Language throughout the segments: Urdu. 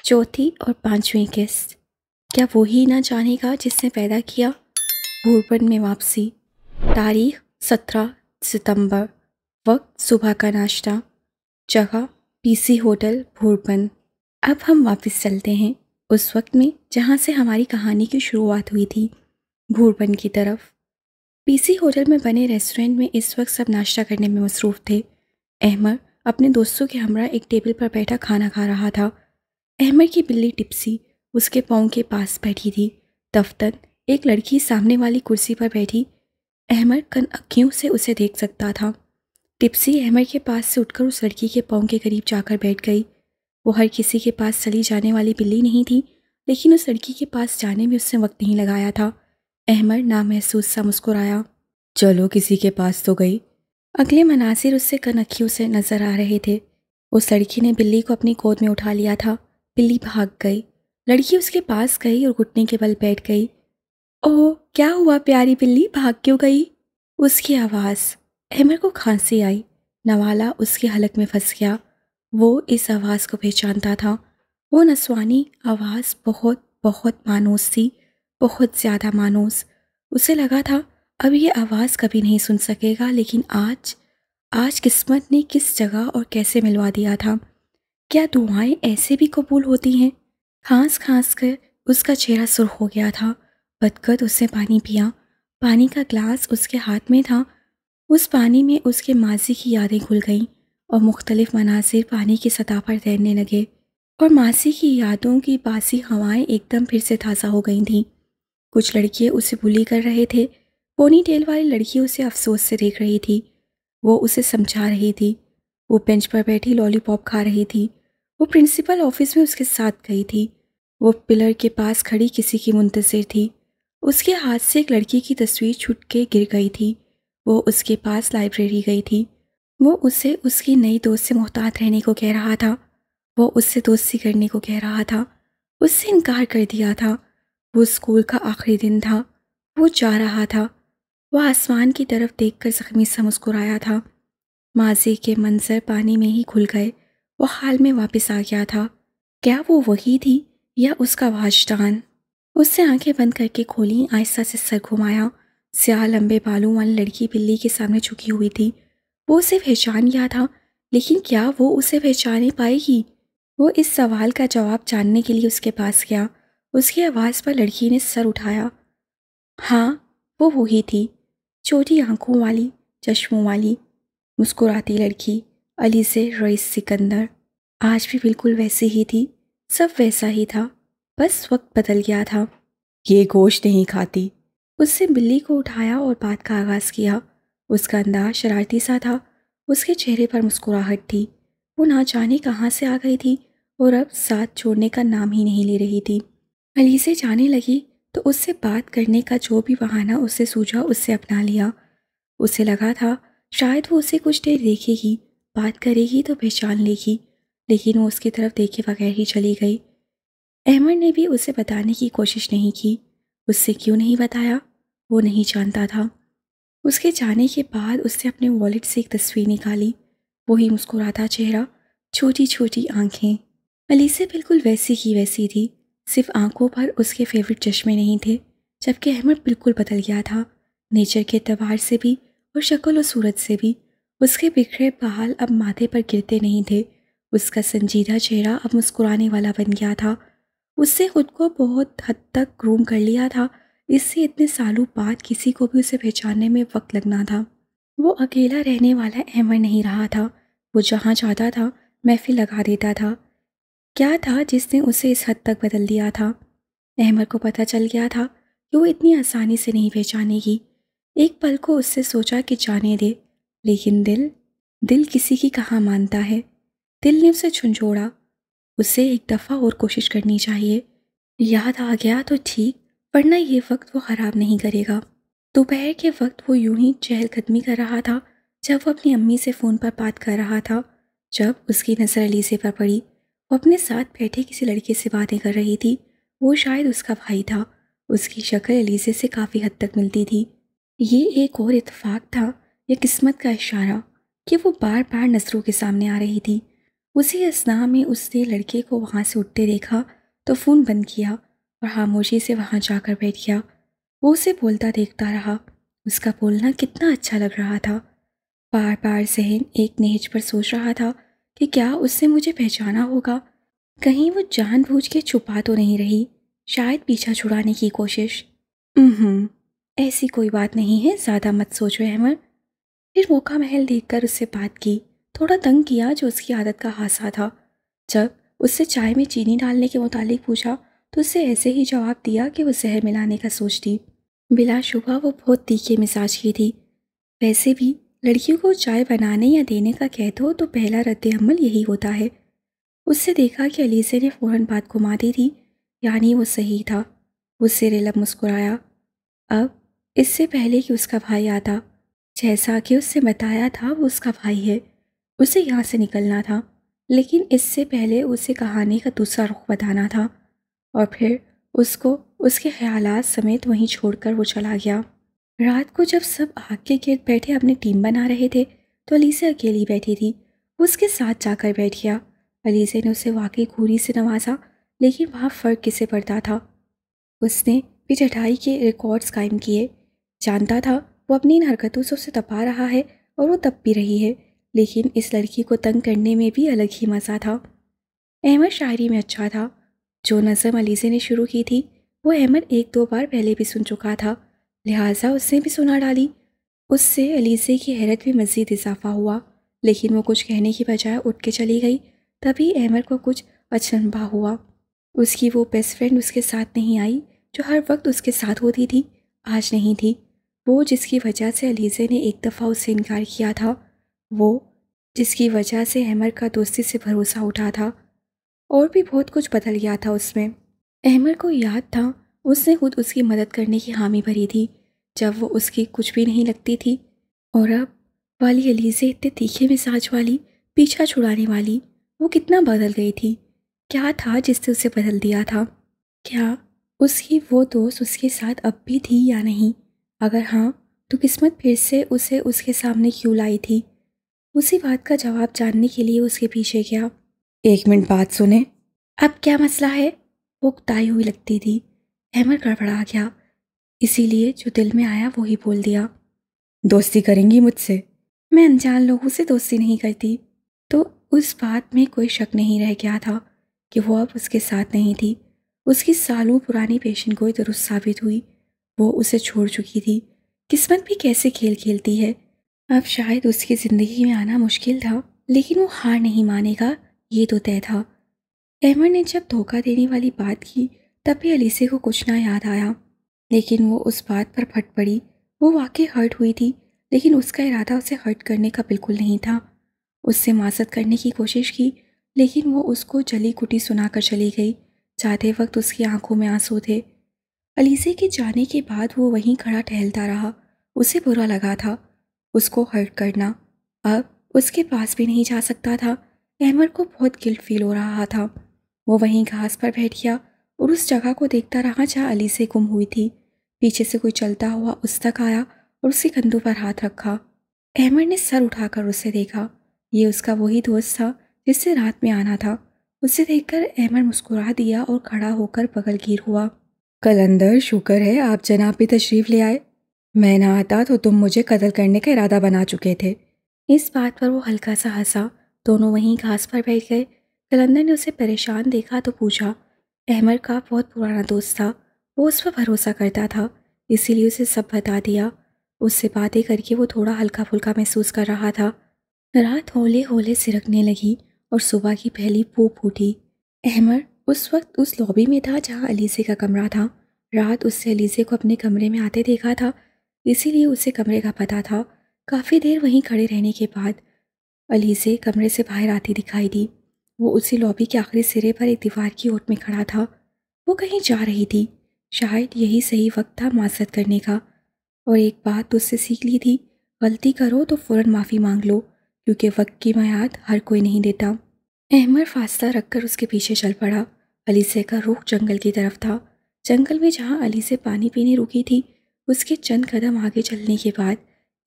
چوتھی اور پانچویں قسط، کیا وہی نہ جانے گا جس نے پیدا کیا؟ بھورپن میں واپسی، تاریخ 17 ستمبر، وقت صبح کا ناشتہ، جگہ پی سی ہوٹل بھورپن۔ اب ہم واپس چلتے ہیں اس وقت میں جہاں سے ہماری کہانی کی شروعات ہوئی تھی، بھورپن کی طرف۔ پی سی ہوٹل میں بنے ریسٹورنٹ میں اس وقت سب ناشتہ کرنے میں مصروف تھے۔ احمد اپنے دوستوں کے ہمراہ ایک ٹیبل پر بیٹھا کھانا کھا رہا تھا۔ احمد کی بلی ٹپسی اس کے پاؤں کے پاس بیٹھی تھی۔ دفتر ایک لڑکی سامنے والی کرسی پر بیٹھی احمد کن اکھیوں سے اسے دیکھ سکتا تھا۔ ٹپسی احمد کے پاس سے اٹھ کر اس لڑکی کے پاؤں کے قریب جا کر بیٹھ گئی۔ وہ ہر کسی کے پاس چلی جانے والی بلی نہیں تھی، لیکن اس لڑکی کے پاس جانے میں اس نے وقت نہیں لگایا تھا۔ احمد نامحسوس سا مسکرایا۔ چلو کسی کے پاس تو گئی۔ اگلے مناظر اس سے کن اکھیوں سے نظر آ رہے تھے۔ اس لڑکی نے بلی کو اپنی گود میں اٹھا لیا تھا۔ بلی بھاگ گئی۔ لڑکی اس کے پاس گئی اور گھٹنے کے بل بیٹھ گئی۔ اوہ کیا ہوا پیاری بلی، بھاگ کیوں گئی؟ اس کی آواز۔ احمد کو کھانسی آئی۔ نوالا اس کے حلق میں پھنس گیا۔ وہ اس آواز کو پہچانتا تھا۔ وہ نسوانی آواز بہت بہت مانوس تھی، بہت زیادہ مانوس۔ اسے لگا تھا اب یہ آواز کبھی نہیں سن سکے گا، لیکن آج قسمت نے کس جگہ اور کیسے ملوا دیا تھا۔ کیا دعائیں ایسے بھی قبول ہوتی ہیں؟ کھانس کھانس کر اس کا چہرہ سرخ ہو گیا تھا۔ بدقد اس نے پانی پیا۔ پانی کا گلاس اس کے ہاتھ میں تھا۔ اس پانی میں اس کے ماضی کی یادیں کھل گئیں اور مختلف مناظر پانی کی سطح پر تیرنے لگے، اور ماضی کی یادوں کی باسی ہوائیں ایک دم پھر سے تازہ ہو گئی تھیں۔ کچھ لڑکے اسے بلی کر رہے تھے۔ پونی ٹیل والی لڑکی اسے افسوس سے دیکھ رہی تھی۔ وہ اسے سمجھا رہی تھی۔ وہ بینچ پر بیٹھی لالی پاپ کھا رہی تھی۔ وہ پرنسپل آفس میں اس کے ساتھ گئی تھی۔ وہ پلر کے پاس کھڑی کسی کی منتظر تھی۔ اس کے ہاتھ سے ایک لڑکی کی تصویر چھوٹ کے گر گئی تھی۔ وہ اس کے پاس لائبریری گئی تھی۔ وہ اسے اس کی نئی دوست سے محتاط رہنے کو کہہ رہا تھا۔ وہ اس سے دوستی کرنے کو کہہ رہا تھا۔ اس سے انکار کر دیا تھا۔ وہ اسکول کا آخری دن تھا۔ وہ جا رہا تھا۔ وہ آسمان کی طرف دیکھ کر زخمی سا مسکرایا تھا۔ ماضی کے منظر پانی میں ہی کھل گئے۔ وہ حال میں واپس آ گیا تھا۔ کیا وہ وہی تھی یا اس کا وجدان؟ اس سے آنکھیں بند کر کے کھولیں، آہستہ سے سر گھمایا۔ سیاہ لمبے بالوں والی لڑکی بلی کے سامنے جھکی ہوئی تھی۔ وہ اسے پہچان گیا تھا، لیکن کیا وہ اسے پہچانے پائے گی؟ وہ اس سوال کا جواب جاننے کے لیے اس کے پاس گیا۔ اس کی آواز پر لڑکی نے سر اٹھایا۔ ہاں وہ وہی تھی، چھوٹی آنکھوں والی، چشموں والی، مسکراتی لڑکی، علیزہ رئیس سکندر۔ آج بھی بالکل ویسی ہی تھی، سب ویسا ہی تھا، بس وقت بدل گیا تھا۔ یہ گوشت نہیں کھاتی۔ اس نے بلی کو اٹھایا اور بات کا آغاز کیا۔ اس کا انداز شرارتی سا تھا۔ اس کے چہرے پر مسکراہٹ تھی۔ وہ نہ جانے کہاں سے آ گئی تھی اور اب ساتھ چھوڑنے کا نام ہی نہیں لے رہی تھی۔ علیزہ جانے لگی تو اس سے بات کرنے کا جو بھی بہانہ اسے سوجا اس سے اپنا لیا۔ اسے لگا تھا شاید وہ اسے کچھ دیر دیکھے گی، بات کرے گی تو پہچان لے گی، لیکن وہ اس کی طرف دیکھے بغیر ہی چلی گئی۔ احمد نے بھی اسے بتانے کی کوشش نہیں کی۔ اس سے کیوں نہیں بتایا؟ وہ نہیں جانتا تھا۔ اس کے جانے کے بعد اس نے اپنے والیٹ سے ایک تصویر نکالی۔ وہی مسکراتا چہرہ، چھوٹی چھوٹی آنکھیں۔ علیزہ بالکل ویسی ہی ویسی تھی، صرف آنکھوں پر اس کے فیورٹ چشمے نہیں تھے، جبکہ احمد بالکل بدل گیا تھا، نیچر کے اعتبار سے بھی اور شکل و صورت سے بھی۔ اس کے بکھرے بال اب ماتھے پر گرتے نہیں تھے۔ اس کا سنجیدہ چہرہ اب مسکرانے والا بن گیا تھا۔ اس نے خود کو بہت حد تک گروم کر لیا تھا، اس سے اتنے سالوں بعد کسی کو بھی اسے پہچاننے میں وقت لگنا تھا۔ وہ اکیلا رہنے والا احمد نہیں رہا تھا۔ وہ جہاں چاہتا تھا محفل لگا دیتا تھا۔ کیا تھا جس نے اسے اس حد تک بدل دیا تھا؟ احمد کو پتہ چل گیا تھا کہ وہ اتنی آسانی سے نہیں پہچانے گی۔ ایک پل کو اس سے سوچا کہ جانے دے، لیکن دل کسی کی کہاں مانتا ہے۔ دل نے اسے جھنجھوڑا۔ اسے ایک دفعہ اور کوشش کرنی چاہیے۔ یاد آ گیا تو ٹھیک، ورنہ یہ وقت وہ خراب نہیں کرے گا۔ دوپہر کے وقت وہ یوں ہی چہل قدمی کر رہا تھا جب وہ اپنی امی سے فون پر بات کر رہا تھا، جب اس کی نظر علیزہ پر پڑی۔ وہ اپنے ساتھ بیٹھے کسی لڑکے سے باتیں کر رہی تھی۔ وہ شاید اس کا بھائی تھا۔ اس کی شکل علیزہ سے کافی حد تک ملتی تھی۔ یہ ایک اور اتفاق تھا یا قسمت کا اشارہ کہ وہ بار بار نظروں کے سامنے آ رہی تھی۔ اسی اثنا میں اس نے لڑکے کو وہاں سے اٹھتے دیکھا تو فون بند کیا اور خاموشی سے وہاں جا کر بیٹھ گیا۔ وہ اسے بولتا دیکھتا رہا۔ اس کا بولنا کتنا اچھا لگ رہا تھا۔ بار بار ذہن ایک نہج پر سوچ رہا تھا کہ کیا اس نے مجھے پہچانا ہوگا؟ کہیں وہ جان بوجھ کے چھپا تو نہیں رہی؟ شاید پیچھا چھڑانے کی کوشش۔ ایسی کوئی بات نہیں ہے، زیادہ مت سوچو احمد۔ پھر موقع محل دیکھ کر اس سے بات کی، تھوڑا تنگ کیا جو اس کی عادت کا حصہ تھا۔ جب اس سے چائے میں چینی ڈالنے کے متعلق پوچھا تو اس سے ایسے ہی جواب دیا کہ وہ زہر ملانے کا سوچتی۔ بلا شبہ وہ بہت تیکھے مزاج کی تھی۔ ویسے بھی لڑکیوں کو چائے بنانے یا دینے کا کہہ دو تو پہلا رد عمل یہی ہوتا ہے۔ اس سے دیکھا کہ علیزے نے فوراً بات گھما دی تھی، یعنی وہ صحیح تھا۔ وہ زیر لب مسکرایا۔ اب اس سے پہلے کہ اس کا بھائی آتا، جیسا کہ اس سے بتایا تھا وہ اس کا بھائی ہے، اسے یہاں سے نکلنا تھا، لیکن اس سے پہلے اسے کہانی کا دوسرا رخ بتانا تھا، اور پھر اس کو اس کے خیالات سمیت وہیں چھوڑ کر وہ چلا گیا۔ رات کو جب سب آگ کے گرد بیٹھے اپنی ٹیم بنا رہے تھے تو علیزہ اکیلی بیٹھی تھی۔ وہ اس کے ساتھ جا کر بیٹھ گیا۔ علیزہ نے اسے واقعی گھوری سے نوازا، لیکن وہاں فرق کسے پڑتا تھا؟ اس نے بھی چٹائی کے ریکارڈز قائم کیے۔ جانتا تھا وہ اپنی ان حرکتوں سے اسے تپا رہا ہے اور وہ تپ بھی رہی ہے، لیکن اس لڑکی کو تنگ کرنے میں بھی الگ ہی مزہ تھا۔ احمد شاعری میں اچھا تھا۔ جو نظم علیزہ نے شروع کی تھی وہ احمد ایک دو بار پہلے بھی سن چکا تھا، لہٰذا اس نے بھی سنا ڈالی۔ اس سے علیزہ کی حیرت بھی مزید اضافہ ہوا، لیکن وہ کچھ کہنے کی بجائے اٹھ کے چلی گئی۔ تبھی احمد کو کچھ اچنبھا ہوا۔ اس کی وہ بیسٹ فرینڈ اس کے ساتھ نہیں آئی جو ہر وقت اس کے ساتھ ہوتی تھی، آج نہیں تھی۔ وہ جس کی وجہ سے علیزہ نے ایک دفعہ اس سے انکار کیا تھا، وہ جس کی وجہ سے احمد کا دوستی سے بھروسہ اٹھا تھا، اور بھی بہت کچھ بدل گیا تھا اس میں۔ احمد کو یاد تھا اس نے خود اس کی مدد کرنے کی حامی بھری تھی جب وہ اس کی کچھ بھی نہیں لگتی تھی، اور اب والی علیزہ اتنے تیکھے مزاج والی، پیچھا چھڑانے والی، وہ کتنا بدل گئی تھی۔ کیا تھا جس نے اسے بدل دیا تھا؟ کیا اس کی وہ دوست اس کے ساتھ اب بھی تھی یا نہیں؟ اگر ہاں تو قسمت پھر سے اسے اس کے سامنے کیوں لائی تھی؟ اسی بات کا جواب جاننے کے لیے اس کے پیچھے گیا۔ ایک منٹ بات سنیں۔ اب کیا مسئلہ ہے؟ وہ اکتائی ہوئی لگتی تھی۔ احمد گڑبڑا گیا، اسی لیے جو دل میں آیا وہی بول دیا۔ دوستی کریں گی مجھ سے؟ میں انجان لوگوں سے دوستی نہیں کرتی۔ تو اس بات میں کوئی شک نہیں رہ گیا تھا کہ وہ اب اس کے ساتھ نہیں تھی۔ اس کی سالوں پرانی پیشن گوئی درست ثابت ہوئی۔ وہ اسے چھوڑ چکی تھی۔ قسمت بھی کیسے کھیل کھیلتی ہے۔ اب شاید اس کی زندگی میں آنا مشکل تھا، لیکن وہ ہار نہیں مانے گا، یہ تو طے تھا۔ احمد نے جب دھوکہ دینے والی بات کی تب بھی علیزہ کو کچھ نہ یاد آیا، لیکن وہ اس بات پر پھٹ پڑی۔ وہ واقعی ہرٹ ہوئی تھی، لیکن اس کا ارادہ اسے ہرٹ کرنے کا بالکل نہیں تھا۔ اس سے معذرت کرنے کی کوشش کی، لیکن وہ اس کو جلی کٹی سنا کر چلی گئی۔ جاتے وقت اس کی آنکھوں میں آنسو تھے۔ علیزہ کے جانے کے بعد وہ وہیں کھڑا ٹہلتا رہا۔ اسے برا لگا تھا اس کو ہرٹ کرنا، اب اس کے پاس بھی نہیں جا سکتا تھا۔ احمد کو بہت گلٹ فیل ہو رہا تھا۔ وہ وہیں گھاس پر بیٹھ گیا اور اس جگہ کو دیکھتا رہا جہاں علیزہ گم ہوئی تھی۔ پیچھے سے کوئی چلتا ہوا اس تک آیا اور اس کے کندھوں پر ہاتھ رکھا۔ احمد نے سر اٹھا کر اسے دیکھا۔ یہ اس کا وہی دوست تھا جس سے رات میں آنا تھا۔ اسے دیکھ کر احمد مسکرا دیا اور کھڑا ہو کر بغل گیر ہوا۔ قلندر، شکر ہے آپ جناب بھی تشریف لے آئے۔ میں نہ آتا تو تم مجھے قتل کرنے کا ارادہ بنا چکے تھے۔ اس بات پر وہ ہلکا سا ہنسا۔ دونوں وہیں گھاس پر بیٹھ گئے۔ قلندر نے اسے پریشان دیکھا تو پوچھا۔ احمد کا بہت پرانا دوست تھا، وہ اس پر بھروسہ کرتا تھا، اسی لیے اسے سب بتا دیا۔ اس سے باتیں کر کے وہ تھوڑا ہلکا پھلکا محسوس کر رہا تھا۔ رات ہولے ہولے سرکنے لگی اور صبح کی پہلی بو پھوٹی۔ احمد اس وقت اس لابی میں تھا جہاں علیزہ کا کمرہ تھا۔ رات اس سے علیزہ کو اپنے کمرے میں آتے دیکھا تھا، اسی لیے اسے کمرے کا پتہ تھا۔ کافی دیر وہیں کھڑے رہنے کے بعد علیزہ کمرے سے باہر آتی دکھائی دی۔ وہ اسی لابی کے آخری سرے پر ایک دیوار کی اوٹ میں کھڑا تھا۔ وہ کہیں جا رہی تھی، شاید یہی صحیح وقت تھا معذرت کرنے کا۔ اور ایک بات تو اس سے سیکھ لی تھی، غلطی کرو تو فوراً معافی مانگ لو، کیونکہ وقت کی میعاد ہر کوئی نہیں دیتا۔ احمد فاصلہ رکھ کر اس کے پیچھے چل پڑا۔ علیزہ کا رخ جنگل کی طرف تھا۔ جنگل میں جہاں علیزہ پانی پینے رکی تھی، اس کے چند قدم آگے چلنے کے بعد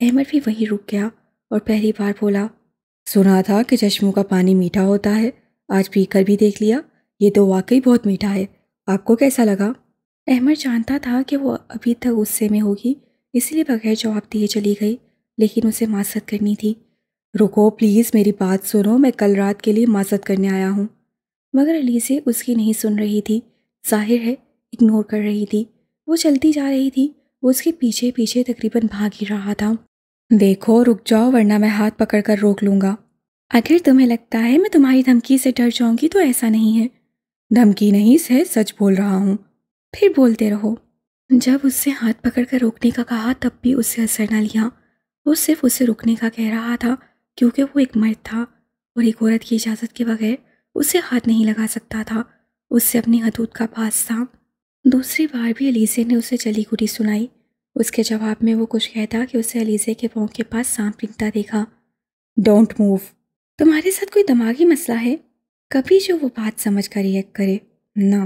احمد بھی وہیں رک گیا اور پہلی بار بولا، سنا تھا کہ چشموں کا پانی میٹھا ہوتا ہے، آج پی کر بھی دیکھ لیا، یہ تو واقعی بہت میٹھا ہے، آپ کو کیسا لگا؟ احمد جانتا تھا کہ وہ ابھی تک غصے میں ہوگی، اس لیے بغیر جواب دیے چلی گئی، لیکن اسے معذرت کرنی تھی۔ رکو پلیز، میری بات سنو، میں کل رات کے لیے معذرت کرنے آیا ہوں۔ مگر علیزہ اس کی نہیں سن رہی تھی، ظاہر ہے اگنور کر رہی تھی۔ وہ چلتی جا رہی تھی، وہ اس کے پیچھے پیچھے تقریباً بھاگ ہی رہا تھا۔ دیکھو رک جاؤ ورنہ میں ہاتھ پکڑ کر روک لوں گا۔ اگر تمہیں لگتا ہے میں تمہاری دھمکی سے ڈر جاؤں گی تو ایسا نہیں ہے۔ دھمکی نہیں ہے، سچ بول رہا ہوں۔ پھر بولتے رہو۔ جب اس سے ہاتھ پکڑ کر روکنے کا کہا تب بھی اس سے اثر نہ لیا۔ وہ صرف اسے رکنے کا کہہ رہا تھا کیونکہ وہ ایک مرد تھا اور ایک عورت کی اجازت کے بغیر اسے ہاتھ نہیں لگا سکتا تھا، اس سے اپنی حدود کا پاس تھا۔ دوسری بار بھی علیزہ نے اسے چلی گھڑی سنائی۔ اس کے جواب میں وہ کچھ کہتا کہ اسے علیزہ کے پاؤں کے پاس سانپ رینگتا دیکھا۔ Don't move. تمہارے ساتھ کوئی دماغی مسئلہ ہے؟ کبھی جو وہ بات سمجھ کر ریئیکٹ کرے۔ نہ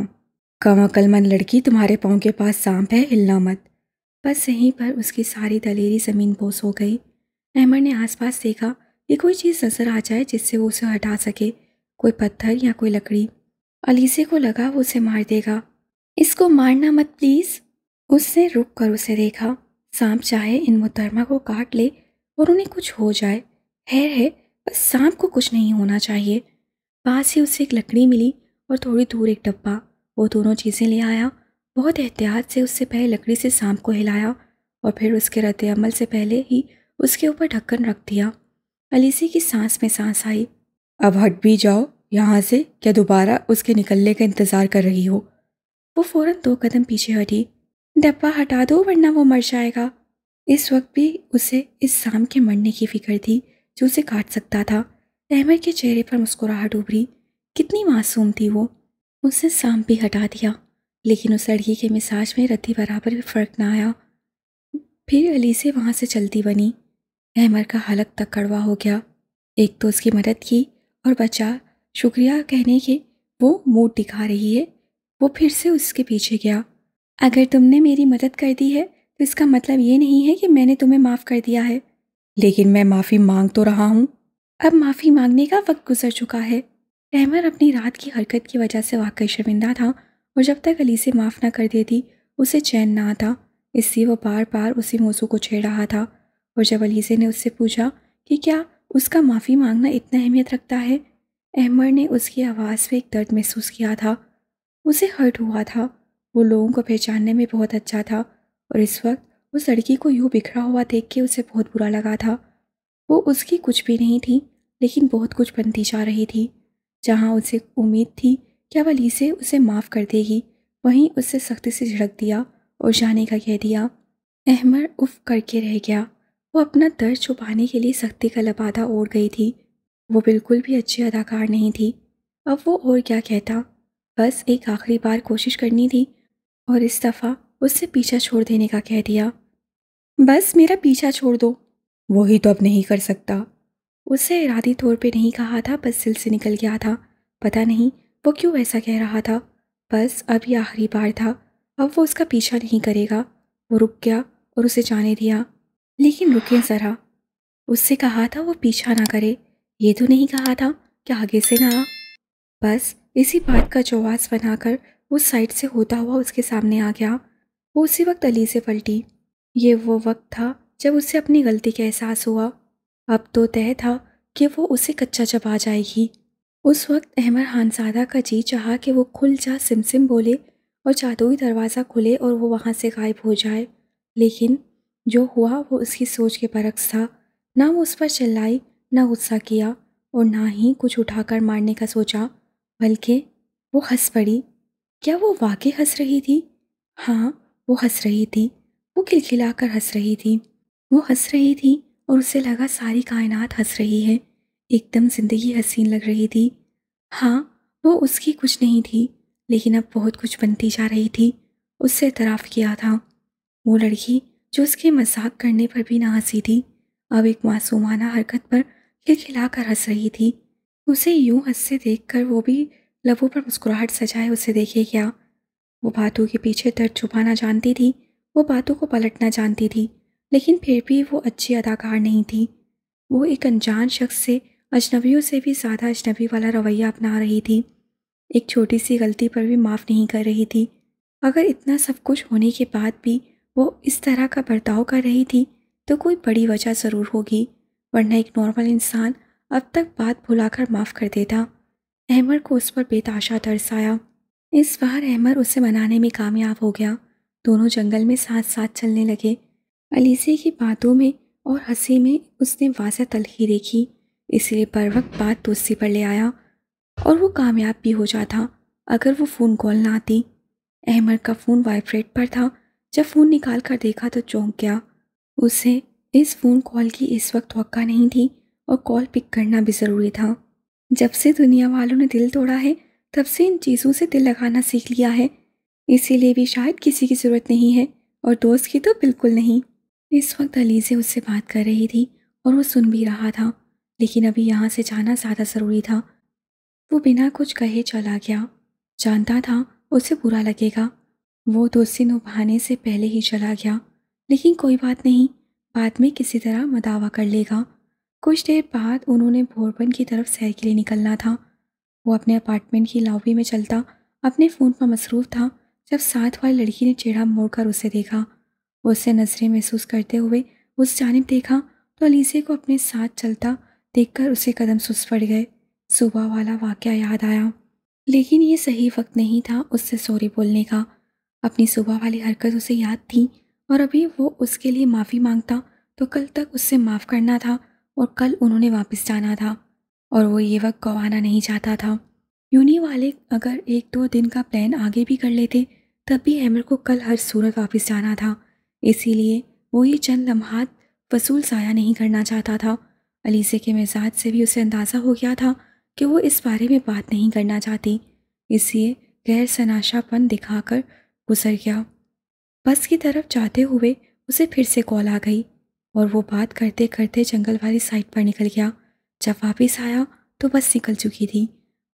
کم عقل مند لڑکی، تمہارے پاؤں کے پاس سانپ ہے، ہلنا مت۔ بس یہیں پر اس کی ساری دلیری زمین بوس ہو گئی۔ احمد نے آس پاس دیکھا کہ کوئی چیز نظر آ جائے جس سے وہ اسے ہٹا سکے، کوئی پتھر یا کوئی لکڑی۔ علیزہ کو لگا وہ اسے مار دے گا۔ اس کو مارنا مت پلیز۔ اس نے رک کر اسے دیکھا۔ سانپ چاہے ان محترمہ کو کاٹ لے اور انہیں کچھ ہو جائے، خیر ہے، بس سانپ کو کچھ نہیں ہونا چاہیے۔ پاس ہی اسے ایک لکڑی ملی اور تھوڑی دور ایک ڈبہ۔ وہ دونوں چیزیں لے آیا۔ بہت احتیاط سے اس سے پہلے لکڑی سے سانپ کو ہلایا اور پھر اس کے رد عمل سے پہلے ہی اس کے اوپر ڈھکن رکھ دیا۔ علیزہ کی سانس میں سانس آئی۔ اب ہٹ بھی جاؤ یہاں سے، کیا دوبارہ اس کے نکلنے کا انتظار کر رہی ہو؟ وہ فوراً 2 قدم پیچھے ہٹی۔ ڈبہ ہٹا دو ورنہ وہ مر جائے گا۔ اس وقت بھی اسے اس سانپ کے مرنے کی فکر تھی جو اسے کاٹ سکتا تھا۔ احمد کے چہرے پر مسکراہٹ ابھری۔ کتنی معصوم تھی وہ۔ اس نے سانپ بھی ہٹا دیا، لیکن اس لڑکی کے مزاج میں رتی برابر بھی فرق نہ آیا۔ پھر علیزہ وہاں سے چلتی بنی۔ احمد کا حلق تک کڑوا ہو گیا۔ ایک تو اس کی مدد کی اور بچا شکریہ کہنے کے وہ موڈ دکھا رہی ہے۔ وہ پھر سے اس کے پیچھے گیا۔ اگر تم نے میری مدد کر دی ہے تو اس کا مطلب یہ نہیں ہے کہ میں نے تمہیں معاف کر دیا ہے۔ لیکن میں معافی مانگ تو رہا ہوں۔ اب معافی مانگنے کا وقت گزر چکا ہے۔ احمد اپنی رات کی حرکت کی وجہ سے واقعی شرمندہ تھا اور جب تک علیزہ معاف نہ کر دیتی اسے چین نہ آتا، اس لیے وہ بار بار اسی موضوع کو چھیڑ رہا تھا۔ اور جب علیزہ نے اس سے پوچھا کہ کیا اس کا معافی مانگنا اتنا اہمیت رکھتا ہے، احمد نے اس کی آواز میں ایک درد محسوس کیا تھا۔ اسے ہرٹ ہوا تھا۔ وہ لوگوں کو پہچاننے میں بہت اچھا تھا اور اس وقت اس لڑکی کو یوں بکھرا ہوا دیکھ کے اسے بہت برا لگا تھا۔ وہ اس کی کچھ بھی نہیں تھی، لیکن بہت کچھ بنتی جا رہی تھی۔ جہاں اسے امید تھی کہ اب علیزہ اسے معاف کر دے گی، وہیں اس سے سختی سے جھڑک دیا اور جانے کا کہہ دیا۔ احمد اف کر کے رہ گیا۔ وہ اپنا درد چھپانے کے لیے سختی کا لبادہ اوڑھ گئی تھی۔ وہ بالکل بھی اچھی اداکار نہیں تھی۔ اب وہ اور کیا کہتا، بس ایک آخری بار کوشش کرنی تھی اور اس دفعہ اس سے پیچھا چھوڑ دینے کا کہہ دیا۔ بس میرا پیچھا چھوڑ دو۔ وہی تو اب نہیں کر سکتا۔ اسے ارادی طور پہ نہیں کہا تھا، بس دل سے نکل گیا تھا۔ پتہ نہیں وہ کیوں ایسا کہہ رہا تھا۔ بس اب یہ آخری بار تھا، اب وہ اس کا پیچھا نہیں کرے گا۔ وہ رک گیا اور اسے جانے دیا۔ لیکن رکے ذرا، اس سے کہا تھا وہ پیچھا نہ کرے، یہ تو نہیں کہا تھا کہ آگے سے نہ آ۔ بس اسی بات کا جواز بنا کر وہ سائڈ سے ہوتا ہوا اس کے سامنے آ گیا۔ وہ اسی وقت علیزہ پلٹی۔ یہ وہ وقت تھا جب اسے اپنی غلطی کا احساس ہوا۔ اب تو طے تھا کہ وہ اسے کچا چبا جائے گی۔ اس وقت احمد خانزادہ کا جی چاہا کہ وہ کھل جا سمسم بولے اور جادوئی دروازہ کھلے اور وہ وہاں سے غائب ہو جائے، لیکن جو ہوا وہ اس کی سوچ کے برعکس تھا۔ نہ وہ اس پر چلائی، نہ غصہ کیا اور نہ ہی کچھ اٹھا کر مارنے کا سوچا، بلکہ وہ ہنس پڑی۔ کیا وہ واقعی ہنس رہی تھی؟ ہاں، وہ ہنس رہی تھی۔ وہ کھلکھلا کر ہنس رہی تھی۔ وہ ہنس رہی تھی اور اسے لگا ساری کائنات ہنس رہی ہے۔ ایک دم زندگی حسین لگ رہی تھی۔ ہاں، وہ اس کی کچھ نہیں تھی، لیکن اب بہت کچھ بنتی جا رہی تھی۔ اس سے اعتراف کیا تھا۔ وہ لڑکی جو اس کے مذاق کرنے پر بھی نہ ہنسی تھی، اب ایک معصومانہ حرکت پر کھلکھلا کر ہنس رہی تھی۔ اسے یوں ہنستے دیکھ کر وہ بھی لبوں پر مسکراہٹ سجائے اسے دیکھے کیا۔ وہ باتوں کے پیچھے درد چھپانا جانتی تھی، وہ باتوں کو پلٹنا جانتی تھی، لیکن پھر بھی وہ اچھی اداکار نہیں تھی۔ وہ ایک انجان شخص سے اجنبیوں سے بھی زیادہ اجنبی والا رویہ اپنا رہی تھی، ایک چھوٹی سی غلطی پر بھی معاف نہیں کر رہی تھی۔ اگر اتنا سب کچھ ہونے کے بعد بھی وہ اس طرح کا برتاؤ کر رہی تھی تو کوئی بڑی وجہ ضرور ہوگی، ورنہ ایک نارمل انسان اب تک بات بھلا کر معاف کر دیتا۔ احمد کو اس پر بے تحاشا ترس آیا۔ اس بار احمد اسے منانے میں کامیاب ہو گیا۔ دونوں جنگل میں ساتھ ساتھ چلنے لگے۔ الیزے کی باتوں میں اور ہنسی میں اس نے واضح تلخی دیکھی، اس لیے بر وقت بات دوستی پر لے آیا اور وہ کامیاب بھی ہو جاتا اگر وہ فون کال نہ آتی۔ احمد کا فون وائبریٹ پر تھا۔ جب فون نکال کر دیکھا تو چونک گیا۔ اسے اس فون کال کی اس وقت توقع نہیں تھی اور کال پک کرنا بھی ضروری تھا۔ جب سے دنیا والوں نے دل توڑا ہے تب سے ان چیزوں سے دل لگانا سیکھ لیا ہے، اسی لیے بھی شاید کسی کی ضرورت نہیں ہے، اور دوست کی تو بالکل نہیں۔ اس وقت الیزے اس سے بات کر رہی تھی اور وہ سن بھی رہا تھا، لیکن ابھی یہاں سے جانا زیادہ ضروری تھا۔ وہ بنا کچھ کہے چلا گیا، جانتا تھا اسے برا لگے گا۔ وہ دوستی نبھانے سے پہلے ہی چلا گیا، لیکن کوئی بات نہیں، بعد میں کسی طرح مداوع کر لے گا۔ کچھ دیر بعد انہوں نے بھوربن کی طرف سیر کے لیے نکلنا تھا۔ وہ اپنے اپارٹمنٹ کی لابی میں چلتا اپنے فون پر مصروف تھا جب ساتھ والی لڑکی نے چہرہ موڑ کر اسے دیکھا۔ اسے نظریں محسوس کرتے ہوئے اس جانب دیکھا تو الیزے کو اپنے ساتھ چلتا دیکھ کر اسے قدم سست پڑ گئے۔ صبح والا واقعہ یاد آیا، لیکن یہ صحیح وقت نہیں تھا اس سے سوری بولنے کا۔ اپنی صبح والی حرکت اسے یاد تھی، اور ابھی وہ اس کے لیے معافی مانگتا تو کل تک اس سے معاف کرنا تھا، اور کل انہوں نے واپس جانا تھا اور وہ یہ وقت گنوانا نہیں چاہتا تھا۔ یونی والے اگر 1-2 دن کا پلان آگے بھی کر لیتے تب بھی احمد کو کل ہر صورت واپس جانا تھا، اسی لیے وہ یہ چند لمحات فضول ضائع نہیں کرنا چاہتا تھا۔ الیزے کے مزاج سے بھی اسے اندازہ ہو گیا تھا کہ وہ اس بارے میں بات نہیں کرنا چاہتی، اس لیے غیر سناشا پن دکھا کر گزر گیا۔ بس کی طرف جاتے ہوئے اسے پھر سے کال آ گئی اور وہ بات کرتے کرتے جنگل والی سائٹ پر نکل گیا۔ جب واپس آیا تو بس نکل چکی تھی۔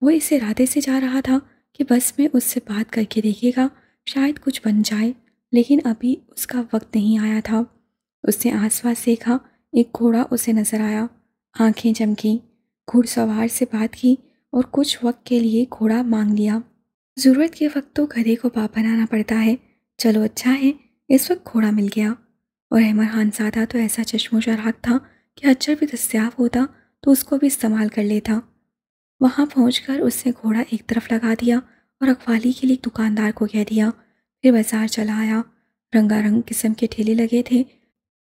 وہ اس ارادے سے جا رہا تھا کہ بس میں اس سے بات کر کے دیکھے گا، شاید کچھ بن جائے، لیکن ابھی اس کا وقت نہیں آیا تھا۔ اس نے آس پاس دیکھا، ایک گھوڑا اسے نظر آیا۔ آنکھیں چمکیں، گھڑ سوار سے بات کی اور کچھ وقت کے لیے گھوڑا مانگ لیا۔ ضرورت کے وقت تو گدھے کو باپ بنانا پڑتا ہے۔ چلو اچھا ہے اس وقت گھوڑا مل گیا، اور احمد خان زادہ تو ایسا چشم و چراغ تھا کہ اچر بھی دستیاب ہوتا تو اس کو بھی استعمال کر لیتا۔ وہاں پہنچ کر اس نے گھوڑا ایک طرف لگا دیا اور رکھوالی کے لیے ایک دکاندار کو کہہ دیا، پھر بازار چلا آیا۔ رنگا رنگ قسم کے ٹھیلے لگے تھے۔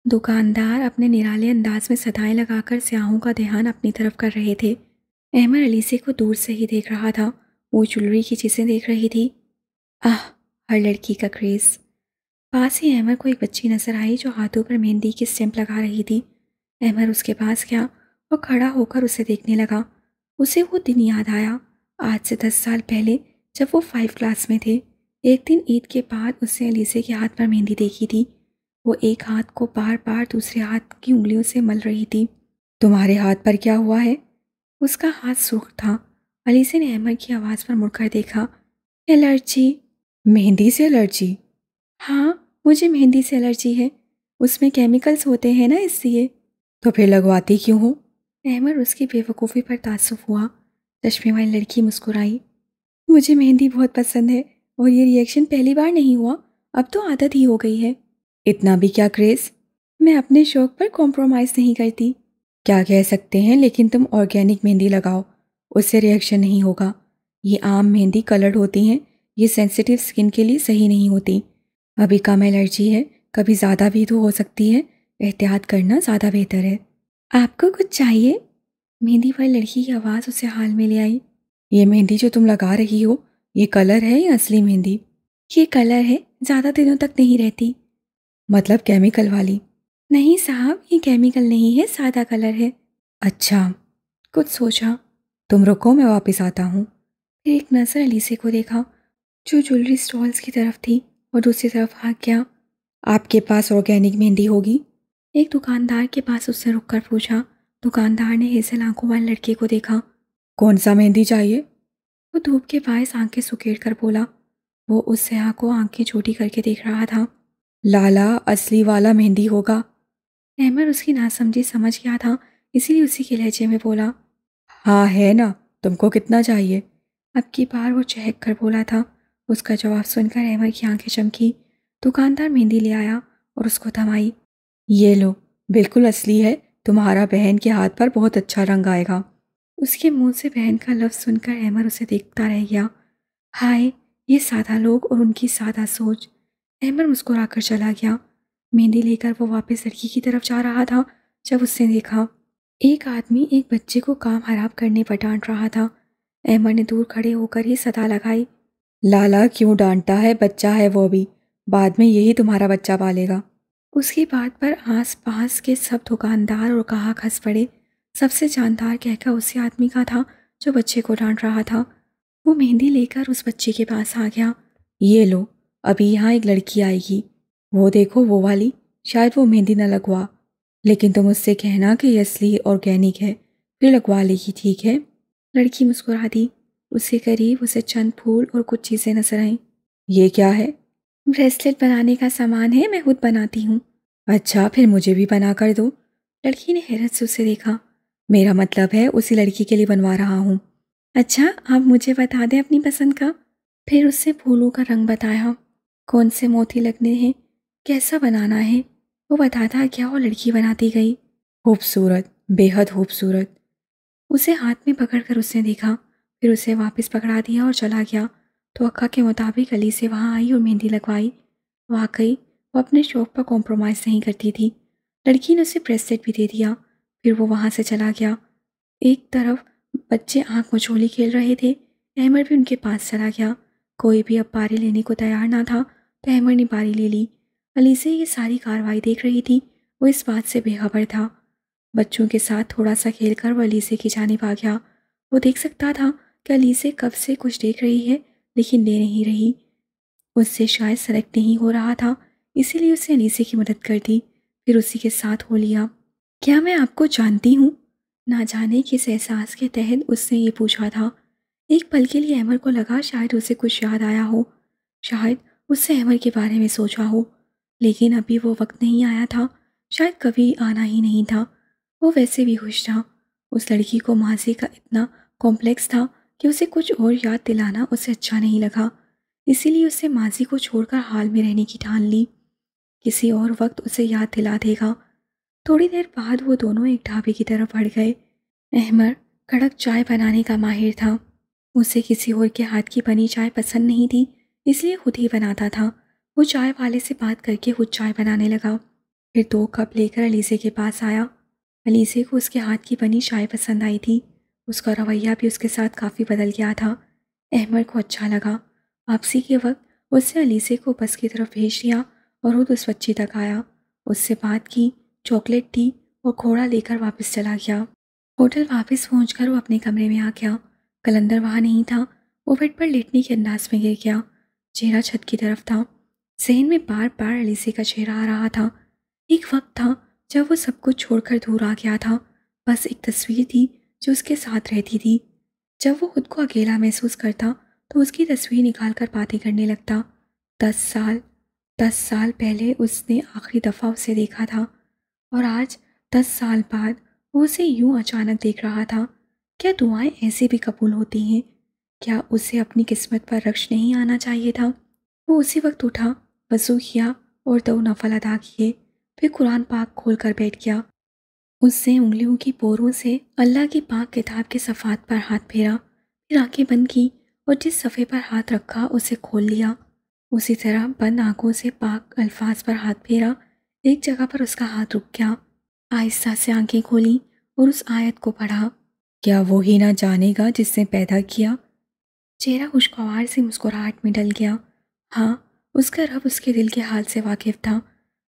دکاندار اپنے نرالے انداز میں صدائیں لگا کر سیاحوں کا دھیان اپنی طرف کر رہے تھے۔ احمد الیزے کو دور سے ہی دیکھ رہا تھا، وہ جولری کی چیزیں دیکھ رہی تھی۔ ہر لڑکی کا کریز۔ پاس ہی احمد کو ایک بچی نظر آئی جو ہاتھوں پر مہندی کی اسٹیمپ لگا رہی تھی۔ احمد اس کے پاس گیا اور کھڑا ہو کر اسے دیکھنے لگا۔ اسے وہ دن یاد آیا، آج سے 10 سال پہلے جب وہ 5 کلاس میں تھے۔ ایک دن عید کے بعد اس نے الیزے کے ہاتھ پر مہندی دیکھی تھی۔ وہ ایک ہاتھ کو بار بار دوسرے ہاتھ کی انگلیوں سے مل رہی تھی۔ تمہارے ہاتھ پر کیا ہوا ہے؟ اس کا ہاتھ سرخ تھا۔ الیزے نے احمد کی آواز پر مڑ کر دیکھا۔ الرجی۔ مہندی سے الرجی؟ ہاں، مجھے مہندی سے الرجی ہے، اس میں کیمیکلز ہوتے ہیں نا، اس لیے۔ تو پھر لگواتی کیوں ہو؟ احمد اس کی بے وقوفی پر تعصب ہوا۔ چشمے والی لڑکی مسکرائی۔ مجھے مہندی بہت پسند ہے اور یہ ری ایکشن پہلی بار نہیں ہوا، اب تو عادت ہی ہو گئی ہے۔ اتنا بھی کیا کریز؟ میں اپنے شوق پر کمپرومائز نہیں کرتی۔ کیا کہہ سکتے ہیں، لیکن تم آرگینک مہندی لگاؤ، اس سے ری ایکشن نہیں ہوگا۔ یہ عام مہندی کلرڈ ہوتی ہیں، یہ سینسیٹیو سکن کے لیے صحیح نہیں ہوتی۔ ابھی کم الرجی ہے، کبھی زیادہ بھی تو ہو سکتی ہے، احتیاط کرنا زیادہ بہتر ہے۔ آپ کو کچھ چاہیے؟ مہندی والی لڑکی کی آواز اسے حال میں لے آئی۔ یہ مہندی جو تم لگا رہی ہو، یہ کلر ہے یا اصلی مہندی؟ یہ کلر ہے، زیادہ دنوں تک نہیں رہتی۔ مطلب کیمیکل والی؟ نہیں صاحب، یہ کیمیکل نہیں ہے، سادہ کلر ہے۔ اچھا، کچھ سوچا۔ تم رکو، میں واپس آتا ہوں۔ پھر ایک نظر الیزے کو دیکھا جو جولری سٹالز کی طرف تھی اور دوسری طرف بھاگ گیا۔ آپ کے پاس آرگینک مہندی ہوگی؟ ایک دکاندار کے پاس اس نے رک کر پوچھا۔ دکاندار نے ہیزل آنکھوں والے لڑکے کو دیکھا۔ کون سا مہندی چاہیے؟ وہ دھوپ کے باعث آنکھیں سکیڑ کر بولا۔ وہ اس سیاح کو آنکھیں چھوٹی کر کے دیکھ رہا تھا۔ لالا، اصلی والا مہندی ہوگا۔ احمد اس کی ناسمجھی سمجھ گیا تھا، اسی لیے اسی کے لہجے میں بولا۔ ہاں ہے نا، تم کو کتنا چاہیے؟ اب کی بار وہ چہک کر بولا تھا۔ اس کا جواب سن کر احمد کی آنکھیں چمکی۔ دکاندار مہندی لے آیا اور اس کو تھمائی۔ یہ لو، بالکل اصلی ہے، تمہارا بہن کے ہاتھ پر بہت اچھا رنگ آئے گا۔ اس کے منہ سے بہن کا لفظ سن کر احمد اسے دیکھتا رہ گیا۔ ہائے، یہ سادہ لوگ اور ان کی سادہ سوچ۔ احمد مسکرا کر چلا گیا۔ مہندی لے کر وہ واپس لڑکی کی طرف جا رہا تھا جب اس نے دیکھا ایک آدمی ایک بچے کو کام خراب کرنے پر ڈانٹ رہا تھا۔ احمد نے دور کھڑے ہو کر ہی صدا لگائی، لالا کیوں ڈانٹتا ہے؟ بچہ ہے وہ بھی، بعد میں یہی تمہارا بچہ پالے گا۔ اس کی بات پر آس پاس کے سب دکاندار اور گاہک ہنس پڑے۔ سب سے جاندار کہہ کر اسی آدمی کا تھا جو بچے کو ڈانٹ رہا تھا۔ وہ مہندی لے کر اس بچے کے پاس آ گیا۔ یہ لو، ابھی یہاں ایک لڑکی آئے گی، وہ دیکھو وہ والی، شاید وہ مہندی نہ لگوا، لیکن تم اس سے کہنا کہ یہ اصلی آرگینک ہے، پھر لگوا لے گی، ٹھیک ہے؟ لڑکی مسکرا دی۔ اس کے قریب اسے چند پھول اور کچھ چیزیں نظر آئیں۔ یہ کیا ہے؟ بریسلٹ بنانے کا سامان ہے، میں خود بناتی ہوں۔ اچھا، پھر مجھے بھی بنا کر دو۔ لڑکی نے حیرت سے اسے دیکھا۔ میرا مطلب ہے اسی لڑکی کے لیے بنوا رہا ہوں۔ اچھا، آپ مجھے بتا دیں اپنی پسند کا۔ پھر اس سے پھولوں کا رنگ بتایا، کون سے موتی لگنے ہیں، کیسا بنانا ہے، وہ بتاتا گیا اور لڑکی بناتی گئی۔ خوبصورت، بے حد خوبصورت۔ اسے ہاتھ میں پکڑ کر اس نے دیکھا، پھر اسے واپس پکڑا دیا اور چلا گیا۔ توقع کے مطابق علی سے وہاں آئی اور مہندی لگوائی۔ واقعی وہ اپنے شوق پر کمپرومائز نہیں کرتی تھی۔ لڑکی نے اسے بریسلٹ بھی دے دیا، پھر وہ وہاں سے چلا گیا۔ ایک طرف بچے آنکھ مچولی کھیل رہے تھے، احمد بھی ان کے پاس چلا گیا۔ کوئی بھی اب باری لینے کو تیار نہ تھا تو احمد نے باری لے لی۔ علی سے یہ ساری کارروائی دیکھ رہی تھی، وہ اس بات سے بے خبر تھا۔ بچوں کے ساتھ تھوڑا سا کھیل کر وہ علیزے کی جانب آ گیا۔ وہ دیکھ سکتا تھا کہ علیزے کب سے کچھ دیکھ رہی ہے لیکن دے نہیں رہی۔ اس سے شاید سلیکٹ نہیں ہو رہا تھا، اسی لیے اس نے علیزے کی مدد کر دی، پھر اسی کے ساتھ ہو لیا۔ کیا میں آپ کو جانتی ہوں؟ نہ جانے کس احساس کے تحت اس نے یہ پوچھا تھا۔ ایک پل کے لیے احمد کو لگا شاید اسے کچھ یاد آیا ہو، شاید اس سے احمد کے بارے میں سوچا ہو، لیکن ابھی وہ وقت نہیں آیا تھا، شاید کبھی آنا ہی نہیں تھا۔ وہ ویسے بھی خوش تھا۔ اس لڑکی کو ماضی کا اتنا کمپلیکس تھا کہ اسے کچھ اور یاد دلانا اسے اچھا نہیں لگا، اسی لیے اسے ماضی کو چھوڑ کر حال میں رہنے کی ٹھان لی۔ کسی اور وقت اسے یاد دلا دے گا۔ تھوڑی دیر بعد وہ دونوں ایک ڈھابے کی طرف بڑھ گئے۔ احمد کڑک چائے بنانے کا ماہر تھا۔ اسے کسی اور کے ہاتھ کی بنی چائے پسند نہیں تھی، اس لیے خود ہی بناتا تھا۔ وہ چائے والے سے بات کر کے خود چائے بنانے لگا، پھر 2 کپ لے کر علیزے کے پاس آیا۔ علیزے کو اس کے ہاتھ کی بنی چائے پسند آئی تھی، اس کا رویہ بھی اس کے ساتھ کافی بدل گیا تھا۔ احمد کو اچھا لگا۔ واپسی کے وقت اس نے علیزے کو بس کی طرف بھیج دیا اور خود اس بچی تک آیا، اس سے بات کی، چاکلیٹ دی اور گھوڑا لے کر واپس چلا گیا۔ ہوٹل واپس پہنچ کر وہ اپنے کمرے میں آ گیا۔ کلندر وہاں نہیں تھا، وہ بیڈ پر لیٹنے کے انداز میں گر گیا، چہرہ چھت کی طرف تھا۔ ذہن میں بار بار علیزے کا چہرہ آ رہا تھا۔ ایک وقت تھا جب وہ سب کچھ چھوڑ کر دور آ گیا تھا، بس ایک تصویر تھی جو اس کے ساتھ رہتی تھی۔ جب وہ خود کو اکیلا محسوس کرتا تو اس کی تصویر نکال کر باتیں کرنے لگتا۔ 10 سال پہلے اس نے آخری دفعہ اسے دیکھا تھا، اور آج 10 سال بعد وہ اسے یوں اچانک دیکھ رہا تھا۔ کیا دعائیں ایسے بھی قبول ہوتی ہیں؟ کیا اسے اپنی قسمت پر رکش نہیں آنا چاہیے تھا؟ وہ اسی وقت اٹھا، وضو کیا اور 2 نفل ادا کیے، پھر قرآن پاک کھول کر بیٹھ گیا۔ اس نے انگلیوں کی پوروں سے اللہ کی پاک کتاب کے صفحات پر ہاتھ پھیرا، پھر آنکھیں بند کی اور جس صفحے پر ہاتھ رکھا اسے کھول لیا۔ اسی طرح بند آنکھوں سے پاک الفاظ پر ہاتھ پھیرا، ایک جگہ پر اس کا ہاتھ رک گیا۔ آہستہ سے آنکھیں کھولیں اور اس آیت کو پڑھا، کیا وہی نہ جانے گا جس نے پیدا کیا؟ چہرہ خوشگوار سے مسکراہٹ میں ڈل گیا۔ ہاں، اس کا رب اس کے دل کے حال سے واقف تھا۔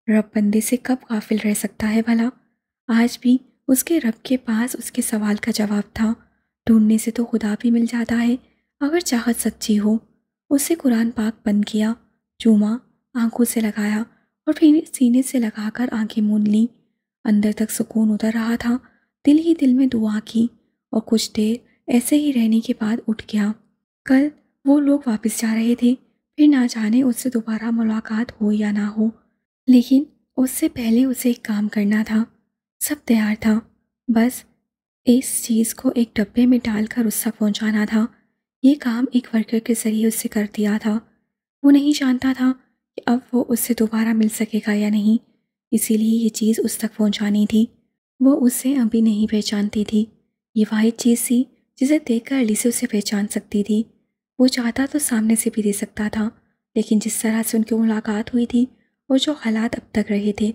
رب بندے سے کب غافل رہ سکتا ہے بھلا؟ آج بھی اس کے رب کے پاس اس کے سوال کا جواب تھا۔ ڈھونڈنے سے تو خدا بھی مل جاتا ہے اگر چاہت سچی ہو۔ اس سے قرآن پاک بند کیا، چوما، آنکھوں سے لگایا اور پھر سینے سے لگا کر آنکھیں موند لیں۔ اندر تک سکون اتر رہا تھا، دل ہی دل میں دعا کی اور کچھ دیر ایسے ہی رہنے کے بعد اٹھ گیا۔ کل وہ لوگ واپس جا رہے تھے، پھر نہ جانے اس سے دوبارہ ملاقات ہو یا نہ ہو، لیکن اس سے پہلے اسے ایک کام کرنا تھا۔ سب تیار تھا، بس اس چیز کو ایک ڈبے میں ڈال کر اس تک پہنچانا تھا۔ یہ کام ایک ورکر کے ذریعے اس سے کر دیا تھا۔ وہ نہیں جانتا تھا کہ اب وہ اس سے دوبارہ مل سکے گا یا نہیں، اسی لیے یہ چیز اس تک پہنچانی تھی۔ وہ اسے ابھی نہیں پہچانتی تھی۔ یہ واحد چیز تھی جسے دیکھ کر الیسا اسے پہچان سکتی تھی۔ وہ چاہتا تو سامنے سے بھی دے سکتا تھا، لیکن جس طرح سے ان کی ملاقات ہوئی تھی اور جو حالات اب تک رہے تھے،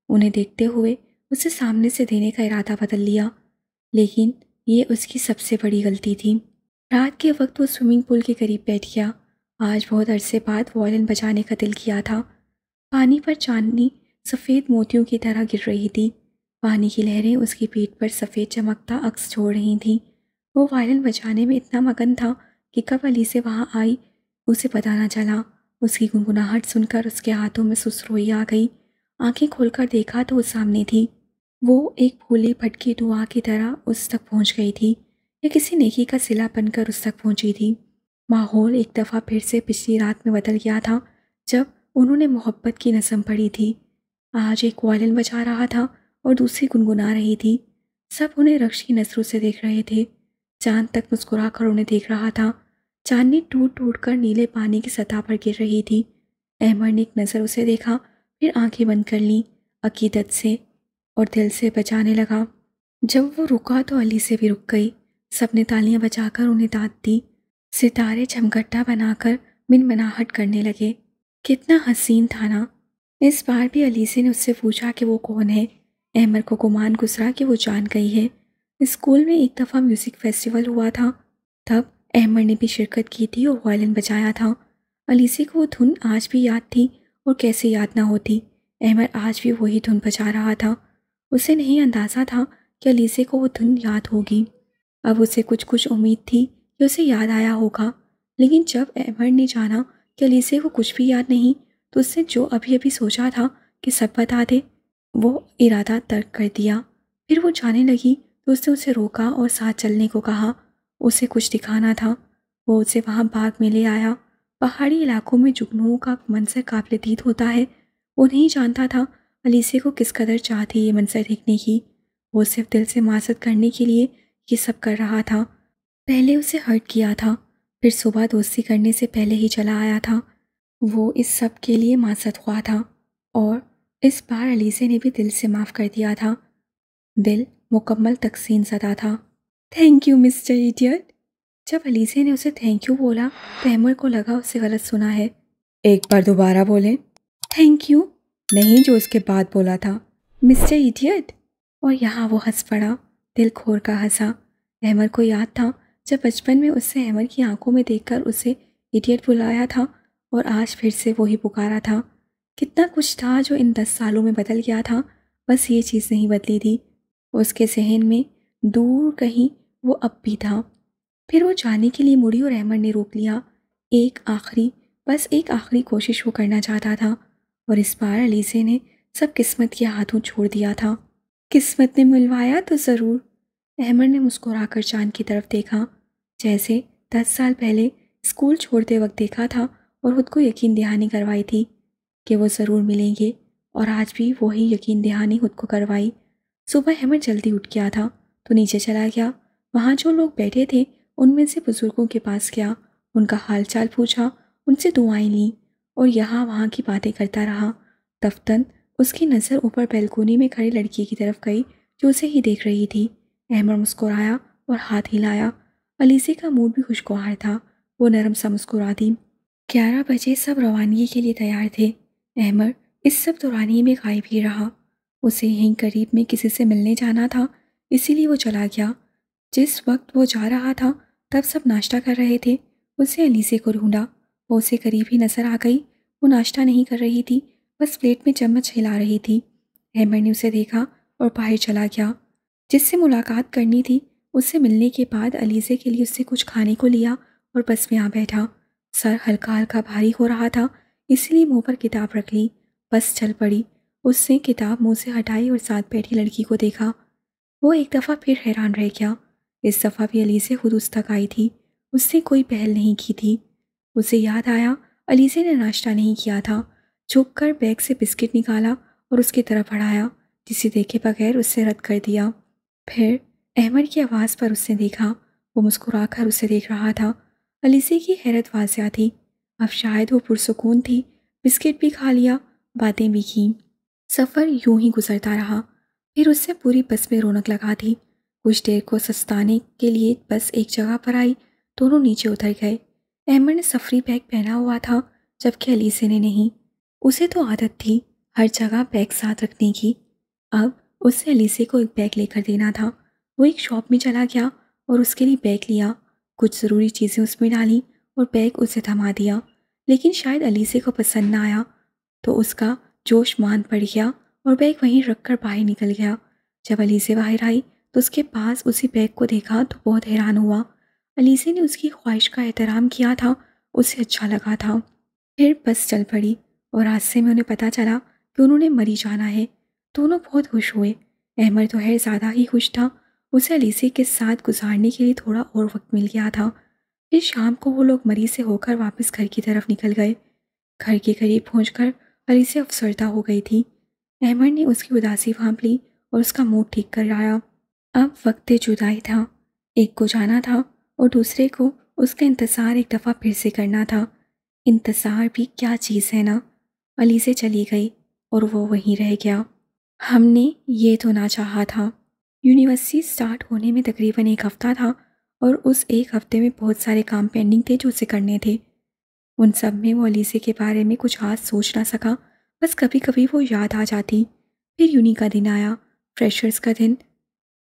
انہیں دیکھتے ہوئے اسے سامنے سے دینے کا ارادہ بدل لیا۔ لیکن یہ اس کی سب سے بڑی غلطی تھی۔ رات کے وقت وہ سوئمنگ پول کے قریب بیٹھ گیا۔ آج بہت عرصے بعد وائلن بجانے کا دل کیا تھا۔ پانی پر چاندنی سفید موتیوں کی طرح گر رہی تھی۔ پانی کی لہریں اس کی پیٹھ پر سفید چمکتا عکس چھوڑ رہی تھیں۔ وہ وائلن بجانے میں اتنا مگن تھا کہ کب الیسا وہاں آئی اسے پتہ نہ چلا۔ اس کی گنگناہٹ سن کر اس کے ہاتھوں میں سسروئی آ گئی۔ آنکھیں کھول کر دیکھا تو وہ سامنے تھی۔ وہ ایک پھولی بھٹکی دعا کی طرح اس تک پہنچ گئی تھی، یا کسی نیکی کا صلہ بن کر اس تک پہنچی تھی۔ ماحول ایک دفعہ پھر سے پچھلی رات میں بدل گیا تھا جب انہوں نے محبت کی نظم پڑھی تھی۔ آج ایک وائلن بجا رہا تھا اور دوسری گنگنا رہی تھی۔ سب انہیں رقص کی نظروں سے دیکھ رہے تھے۔ چاند تک مسکرا کر انہیں دیکھ رہا تھا۔ چاندنی ٹوٹ ٹوٹ کر نیلے پانی کی سطح پر گر رہی تھی۔ احمد نے ایک نظر اسے دیکھا، پھر آنکھیں بند کر لیں عقیدت سے، اور دل سے بجانے لگا۔ جب وہ رکا تو علی سے بھی رک گئی۔ سب نے تالیاں بجا کر انہیں داد دی۔ ستارے جھمگٹا بنا کر منمناہٹ کرنے لگے۔ کتنا حسین تھا نا۔ اس بار بھی علیسا نے اس سے پوچھا کہ وہ کون ہے۔ احمد کو گمان گزرا کہ وہ جان گئی ہے۔ اسکول میں ایک دفعہ میوزک فیسٹیول ہوا تھا، تب احمد نے بھی شرکت کی تھی اور وائلن بجایا تھا۔ علیسا کو وہ دھن آج بھی یاد تھی، اور کیسے یاد نہ ہوتی۔ احمد آج بھی وہی دھن بجا رہا تھا۔ اسے نہیں اندازہ تھا کہ علیسا کو وہ دھن یاد ہوگی۔ اب اسے کچھ امید تھی کہ اسے یاد آیا ہوگا، لیکن جب احمد نے جانا کہ علیسا کو کچھ بھی یاد نہیں، تو اس نے جو ابھی ابھی سوچا تھا کہ سب بتا دے، وہ ارادہ ترک کر دیا۔ پھر وہ جانے لگی تو اس نے اسے روکا اور ساتھ چلنے کو کہا۔ اسے کچھ دکھانا تھا۔ وہ اسے وہاں باغ میں لے آیا۔ پہاڑی علاقوں میں جگنوؤں کا منظر قابل دید ہوتا ہے۔ وہ نہیں جانتا تھا علیسا کو کس قدر چاہ تھی یہ منظر دیکھنے کی۔ وہ صرف دل سے معذرت کرنے کے لیے یہ سب کر رہا تھا۔ پہلے اسے ہرٹ کیا تھا، پھر صبح دوستی کرنے سے پہلے ہی چلا آیا تھا۔ وہ اس سب کے لیے معذرت خواہ تھا، اور اس بار علیسا نے بھی دل سے معاف کر دیا تھا۔ دل مکمل تقسیم زدہ تھا۔ Thank you mister idiot. جب علیسا نے اسے تھینک یو بولا تو احمد کو لگا اسے غلط سنا ہے۔ ایک بار دوبارہ بولیں۔ تھینک یو نہیں، جو اس کے بعد بولا تھا، مسٹر ایڈیٹ۔ اور یہاں وہ ہنس پڑا، دل کھول کر ہنسا۔ احمد کو یاد تھا جب بچپن میں اس سے احمد کی آنکھوں میں دیکھ کر اسے ایڈیٹ بلایا تھا، اور آج پھر سے وہی پکارا تھا۔ کتنا کچھ تھا جو ان 10 سالوں میں بدل گیا تھا، بس یہ چیز نہیں بدلی تھی۔ اس کے ذہن میں دور کہیں وہ اب بھی تھا۔ پھر وہ جانے کے لیے مڑی اور احمد نے روک لیا۔ بس ایک آخری کوشش وہ کرنا چاہتا تھا، اور اس بار علیسا نے سب قسمت کے ہاتھوں چھوڑ دیا تھا۔ قسمت نے ملوایا تو ضرور۔ احمد نے مسکرا کر چاند کی طرف دیکھا، جیسے 10 سال پہلے اسکول چھوڑتے وقت دیکھا تھا، اور خود کو یقین دہانی کروائی تھی کہ وہ ضرور ملیں گے، اور آج بھی وہی یقین دہانی خود کو کروائی۔ صبح احمد جلدی اٹھ گیا تھا تو نیچے چلا گیا۔ وہاں جو لوگ بیٹھے تھے ان میں سے بزرگوں کے پاس گیا، ان کا حال چال پوچھا، ان سے دعائیں لیں، اور یہاں وہاں کی باتیں کرتا رہا۔ دفتن اس کی نظر اوپر بیلکونی میں کھڑی لڑکی کی طرف گئی جو اسے ہی دیکھ رہی تھی۔ احمد مسکرایا اور ہاتھ ہلایا۔ علیسا کا موڈ بھی خوشگوار تھا، وہ نرم سا مسکرا دی۔ 11 بجے سب روانگی کے لیے تیار تھے۔ احمد اس سب دورانی میں غائب ہی رہا۔ اسے یہیں قریب میں کسی سے ملنے جانا تھا، اسی لیے وہ چلا گیا۔ جس وقت وہ جا رہا تھا تب سب ناشتہ کر رہے تھے۔ اسے علیسا کو ڈھونڈا، وہ اسے قریب ہی نظر آ گئی۔ وہ ناشتہ نہیں کر رہی تھی، بس پلیٹ میں چمچ ہلا رہی تھی۔ احمد نے اسے دیکھا اور باہر چلا گیا۔ جس سے ملاقات کرنی تھی اس سے ملنے کے بعد علیسا کے لیے اس سے کچھ کھانے کو لیا اور بس میں آ بیٹھا۔ سر ہلکا ہلکا بھاری ہو رہا تھا، اس لیے منہ پر کتاب رکھ لی، بس چل پڑی۔ اس نے کتاب منہ سے ہٹائی اور ساتھ بیٹھی لڑکی کو دیکھا۔ وہ ایک دفعہ پھر حیران رہ گیا۔ اس دفعہ بھی علیسا خود اس تک آئی تھی، اس نے کوئی پہل نہیں کی تھی۔ اسے یاد آیا علیسا نے ناشتہ نہیں کیا تھا۔ جھک کر بیگ سے بسکٹ نکالا اور اس کی طرف بڑھایا، جسے دیکھے بغیر اس سے رد کر دیا۔ پھر احمد کی آواز پر اس نے دیکھا۔ وہ مسکرا کر اسے دیکھ رہا تھا۔ الیزے کی حیرت واضح تھی۔ اب شاید وہ پرسکون تھی۔ بسکٹ بھی کھا لیا، باتیں بھی کی۔ سفر یوں ہی گزرتا رہا۔ پھر اس سے پوری بس میں رونق لگا تھی۔ کچھ دیر کو سستانے کے لیے بس ایک جگہ پر آئی۔ دونوں نیچے اتر گئے۔ احمد نے سفری بیگ پہنا ہوا تھا جبکہ الیزے نے نہیں۔ اسے تو عادت تھی ہر جگہ بیگ ساتھ رکھنے کی۔ اب اس سے الیزے کو ایک بیگ لے کر دینا تھا۔ وہ ایک شاپ میں چلا گیا اور اس کے لیے بیگ لیا۔ کچھ ضروری چیزیں اس میں ڈالیں اور بیگ اسے تھما دیا۔ لیکن شاید الیزے کو پسند نہ آیا تو اس کا جوش مان پڑ گیا اور بیگ وہیں رکھ کر باہر نکل گیا۔ جب الیزے باہر آئی تو اس کے پاس اسی بیگ کو دیکھا تو بہت حیران ہوا۔ الیزے نے اس کی خواہش کا احترام کیا تھا، اسے اچھا لگا تھا۔ پھر بس چل پڑی اور راستے میں انہیں پتہ چلا کہ انہوں نے مری جانا ہے۔ دونوں بہت خوش ہوئے۔ احمد تو ہے زیادہ ہی خوش تھا۔ اسے الیزے کے ساتھ گزارنے کے لیے تھوڑا اور وقت مل گیا تھا۔ پھر شام کو وہ لوگ مری سے ہو کر واپس گھر کی طرف نکل گئے۔ گھر کے قریب پہنچ کر الیزے افسردہ ہو گئی تھی۔ احمد نے اس کی اداسی بھانپ لی اور اس کا موڈ ٹھیک کر لایا۔ اب وقت جدائی تھا۔ ایک کو جانا تھا اور دوسرے کو اس کا انتظار ایک دفعہ پھر سے کرنا تھا۔ انتظار بھی کیا چیز ہے نا۔ الیزے چلی گئی اور وہ وہیں رہ گیا۔ ہم نے یہ تو نہ چاہا تھا۔ یونیورسٹی سٹارٹ ہونے میں تقریباً ایک ہفتہ تھا اور اس ایک ہفتے میں بہت سارے کام پینڈنگ تھے جو اسے کرنے تھے۔ ان سب میں وہ الیزے کے بارے میں کچھ خاص سوچ نہ سکا، بس کبھی کبھی وہ یاد آ جاتی۔ پھر یونی کا دن آیا، فریشرز کا دن۔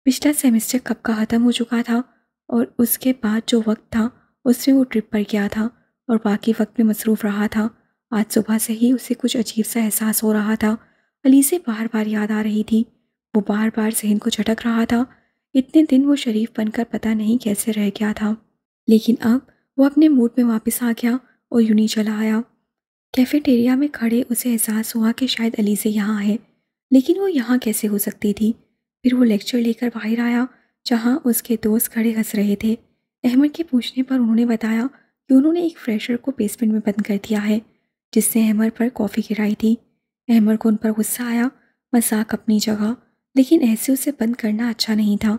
پچھلا سیمسٹر کب کا ختم ہو چکا تھا اور اس کے بعد جو وقت تھا اس میں وہ ٹرپ پر گیا تھا اور باقی وقت میں مصروف رہا تھا۔ آج صبح سے ہی اسے کچھ عجیب سا احساس ہو رہا تھا۔ الیزے بار بار یاد آ رہی تھی۔ وہ بار بار ذہن کو جھٹک رہا تھا۔ اتنے دن وہ شریف بن کر پتہ نہیں کیسے رہ گیا تھا، لیکن اب وہ اپنے موڈ میں واپس آ گیا اور یونی چلا آیا۔ کیفیٹیریا میں کھڑے اسے احساس ہوا کہ شاید الیزے یہاں ہے، لیکن وہ یہاں کیسے ہو سکتی تھی؟ پھر وہ لیکچر لے کر باہر آیا جہاں اس کے دوست کھڑے ہنس رہے تھے۔ احمد کے پوچھنے پر انہوں نے بتایا کہ انہوں نے ایک فریشر کو بیسمنٹ میں بند کر دیا ہے جس نے احمد پر کافی گرائی تھی۔ احمد کو ان پر غصہ آیا۔ مذاق اپنی جگہ، لیکن ایسے اسے بند کرنا اچھا نہیں تھا۔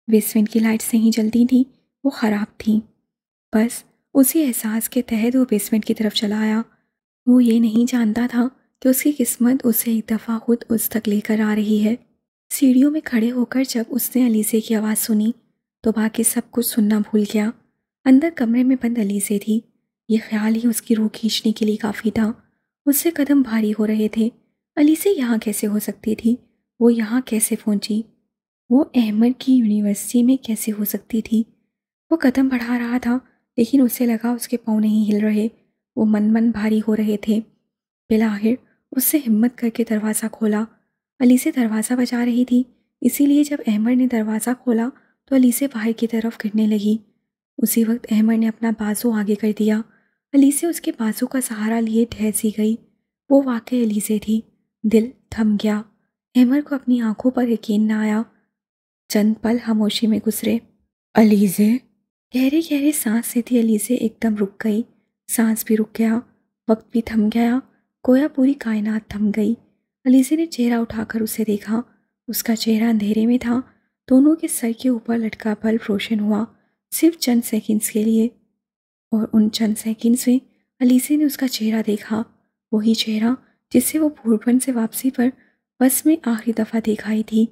بیسمنٹ کی لائٹس نہیں جلتی تھیں، وہ خراب تھیں۔ بس اسی احساس کے تحت وہ بیسمنٹ کی طرف چلا آیا۔ وہ یہ نہیں جانتا تھا کہ اس کی قسمت اسے ایک دفعہ خود اس تک لے کر آ رہی ہے۔ سیڑھیوں میں کھڑے ہو کر جب اس نے الیزے کی آواز سنی تو باقی سب کچھ سننا بھول گیا۔ اندر کمرے میں بند الیزے تھی۔ یہ خیال ہی اس کی روح کھینچنے کے لیے کافی تھا۔ اس سے قدم بھاری ہو رہے تھے۔ الیزے یہاں کیسے ہو سکتی تھی؟ وہ یہاں کیسے پہنچی؟ وہ احمد کی یونیورسٹی میں کیسے ہو سکتی تھی؟ وہ قدم بڑھا رہا تھا لیکن اسے لگا اس کے پاؤں نہیں ہل رہے، وہ من بھاری ہو رہے تھے۔ بالآخر اس سے ہمت کر کے دروازہ کھولا۔ الیزے دروازہ بجا رہی تھی، اسی لیے جب احمد نے دروازہ کھولا تو الیزے باہر کی طرف گرنے لگی۔ اسی وقت احمد نے اپنا بازو آگے کر دیا۔ الیزے اس کے بازو کا سہارا لیے ٹھہر سی گئی۔ وہ واقعی الیزے تھی۔ دل تھم گیا۔ احمد کو اپنی آنکھوں پر یقین نہ آیا۔ چند پل خاموشی میں گزرے۔ الیزے، گہرے گہرے سانس لیتی الیزے ایک دم رک گئی۔ سانس بھی رک گیا، وقت بھی تھم گیا، گویا پوری کائنات تھم گئی۔ الیزے نے چہرہ اٹھا کر اسے دیکھا۔ اس کا چہرہ اندھیرے میں تھا۔ دونوں کے سر کے اوپر لٹکا بلب روشن ہوا، صرف چند سیکنڈز کے لیے، اور ان چند سیکنڈز میں الیزے نے اس کا چہرہ دیکھا، وہی چہرہ جسے وہ بھوربن سے واپسی پر بس میں آخری دفعہ دیکھائی تھی۔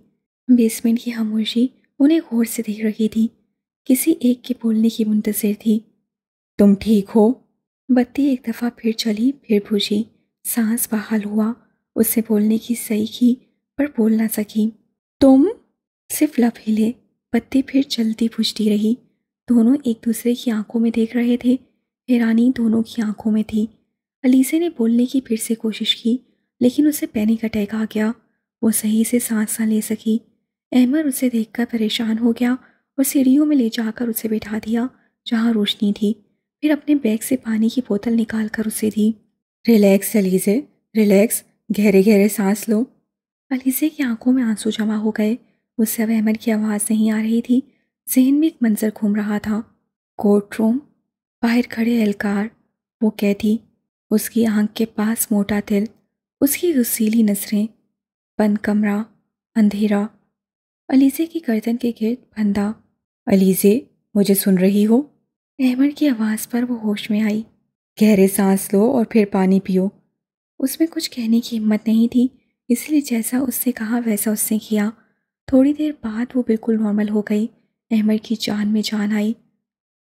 بیسمنٹ کی خاموشی انہیں غور سے دیکھ رہی تھی، کسی ایک کے بولنے کی منتظر تھی۔ تم ٹھیک ہو؟ بتی ایک دفعہ پھر چلی، پھر بجھی۔ سانس بحال ہوا۔ اس سے بولنے کی صحیح کی پر بول نہ سکی۔ تم؟ صرف لب ہلے۔ بتی پھر چلتی بجھتی رہی۔ دونوں ایک دوسرے کی آنکھوں میں دیکھ رہے تھے۔ حیرانی دونوں کی آنکھوں میں تھی۔ الیزے نے بولنے کی پھر سے کوشش کی لیکن اسے پینک اٹیک آ گیا۔ وہ صحیح سے سانس نہ لے سکی۔ احمد اسے دیکھ کر پریشان ہو گیا اور سیڑھیوں میں لے جا کر اسے بٹھا دیا جہاں روشنی تھی، پھر اپنے بیگ سے پانی کی بوتل نکال کر اسے دی۔ ریلیکس الیزے، ریلیکس، گہرے گہرے سانس لو۔ الیزے کی آنکھوں میں آنسو جمع ہو گئے۔ اس سے اب احمد کی آواز نہیں آ رہی تھی، ذہن میں ایک منظر گھوم رہا تھا۔ کورٹ روم، باہر کھڑے اہلکار، وہ قیدی، اس کی آنکھ کے پاس موٹا تل، اس کی غسیلی نظریں، بند کمرہ، اندھیرا۔ علیزے کی گردن کے گرد بندھا۔ علیزے، مجھے سن رہی ہو؟ احمد کی آواز پر وہ ہوش میں آئی۔ گہرے سانس لو اور پھر پانی پیو۔ اس میں کچھ کہنے کی ہمت نہیں تھی، اس لیے جیسا اس سے کہا ویسا اس نے کیا۔ تھوڑی دیر بعد وہ بالکل نارمل ہو گئی۔ احمد کی جان میں جان آئی۔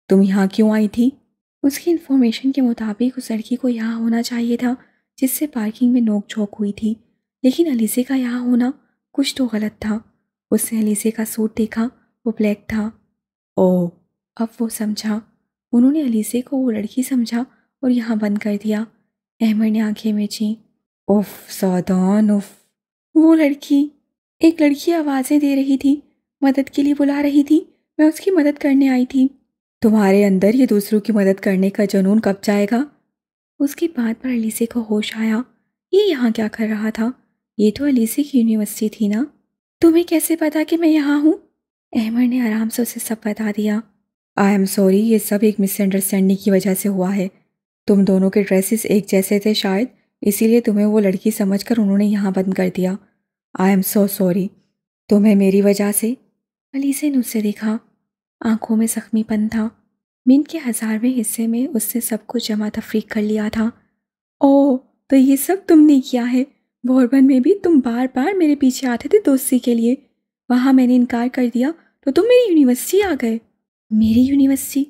تم یہاں کیوں آئی تھی؟ اس کی انفارمیشن کے مطابق اس لڑکی کو یہاں ہونا چاہیے تھا جس سے پارکنگ میں نوک جھوک ہوئی تھی، لیکن علیزے کا یہاں ہونا کچھ تو غلط تھا۔ اس نے علیزے کا سوٹ دیکھا، وہ بلیک تھا۔ اوہ، اب وہ سمجھا۔ انہوں نے علیزے کو وہ لڑکی سمجھا اور یہاں بند کر دیا۔ احمد نے آنکھیں میچیں۔ If Saadan, if! وہ لڑکی! ایک لڑکی آوازیں دے رہی تھی، مدد کے لیے بلا رہی تھی۔ میں اس کی مدد کرنے آئی تھی۔ تمہارے اندر یہ دوسروں کی مدد کرنے کا جنون کب جائے گا؟ اس کی بات پر علیزے کو ہوش آیا۔ یہ یہاں کیا کر رہا تھا؟ یہ تو علیزے کی یونیورسٹی تھی نا؟ تمہیں کیسے پتا کہ میں یہاں ہوں؟ احمد نے آرام سے اسے سب بتا دیا۔ آئی ایم سوری، یہ سب ایک مس انڈرسٹینڈنگ کی وجہ سے ہوا ہے۔ تم دونوں کے ڈریسز ایک جیسے تھے شاید، اسی لیے تمہیں وہ لڑکی سمجھ کر انہوں نے یہاں بند کر دیا۔ I am so sorry. تمہیں میری وجہ سے؟ علیزے نے اسے دیکھا، آنکھوں میں زخمی پن تھا۔ منٹ کے 1000ویں حصے میں اس نے سب کچھ جمع تفریق کر لیا تھا۔ اوہ، تو یہ سب تم نے کیا ہے؟ بوربن میں بھی تم بار بار میرے پیچھے آتے تھے دوستی کے لیے، وہاں میں نے انکار کر دیا تو تم میری یونیورسٹی آ گئے۔ میری یونیورسٹی؟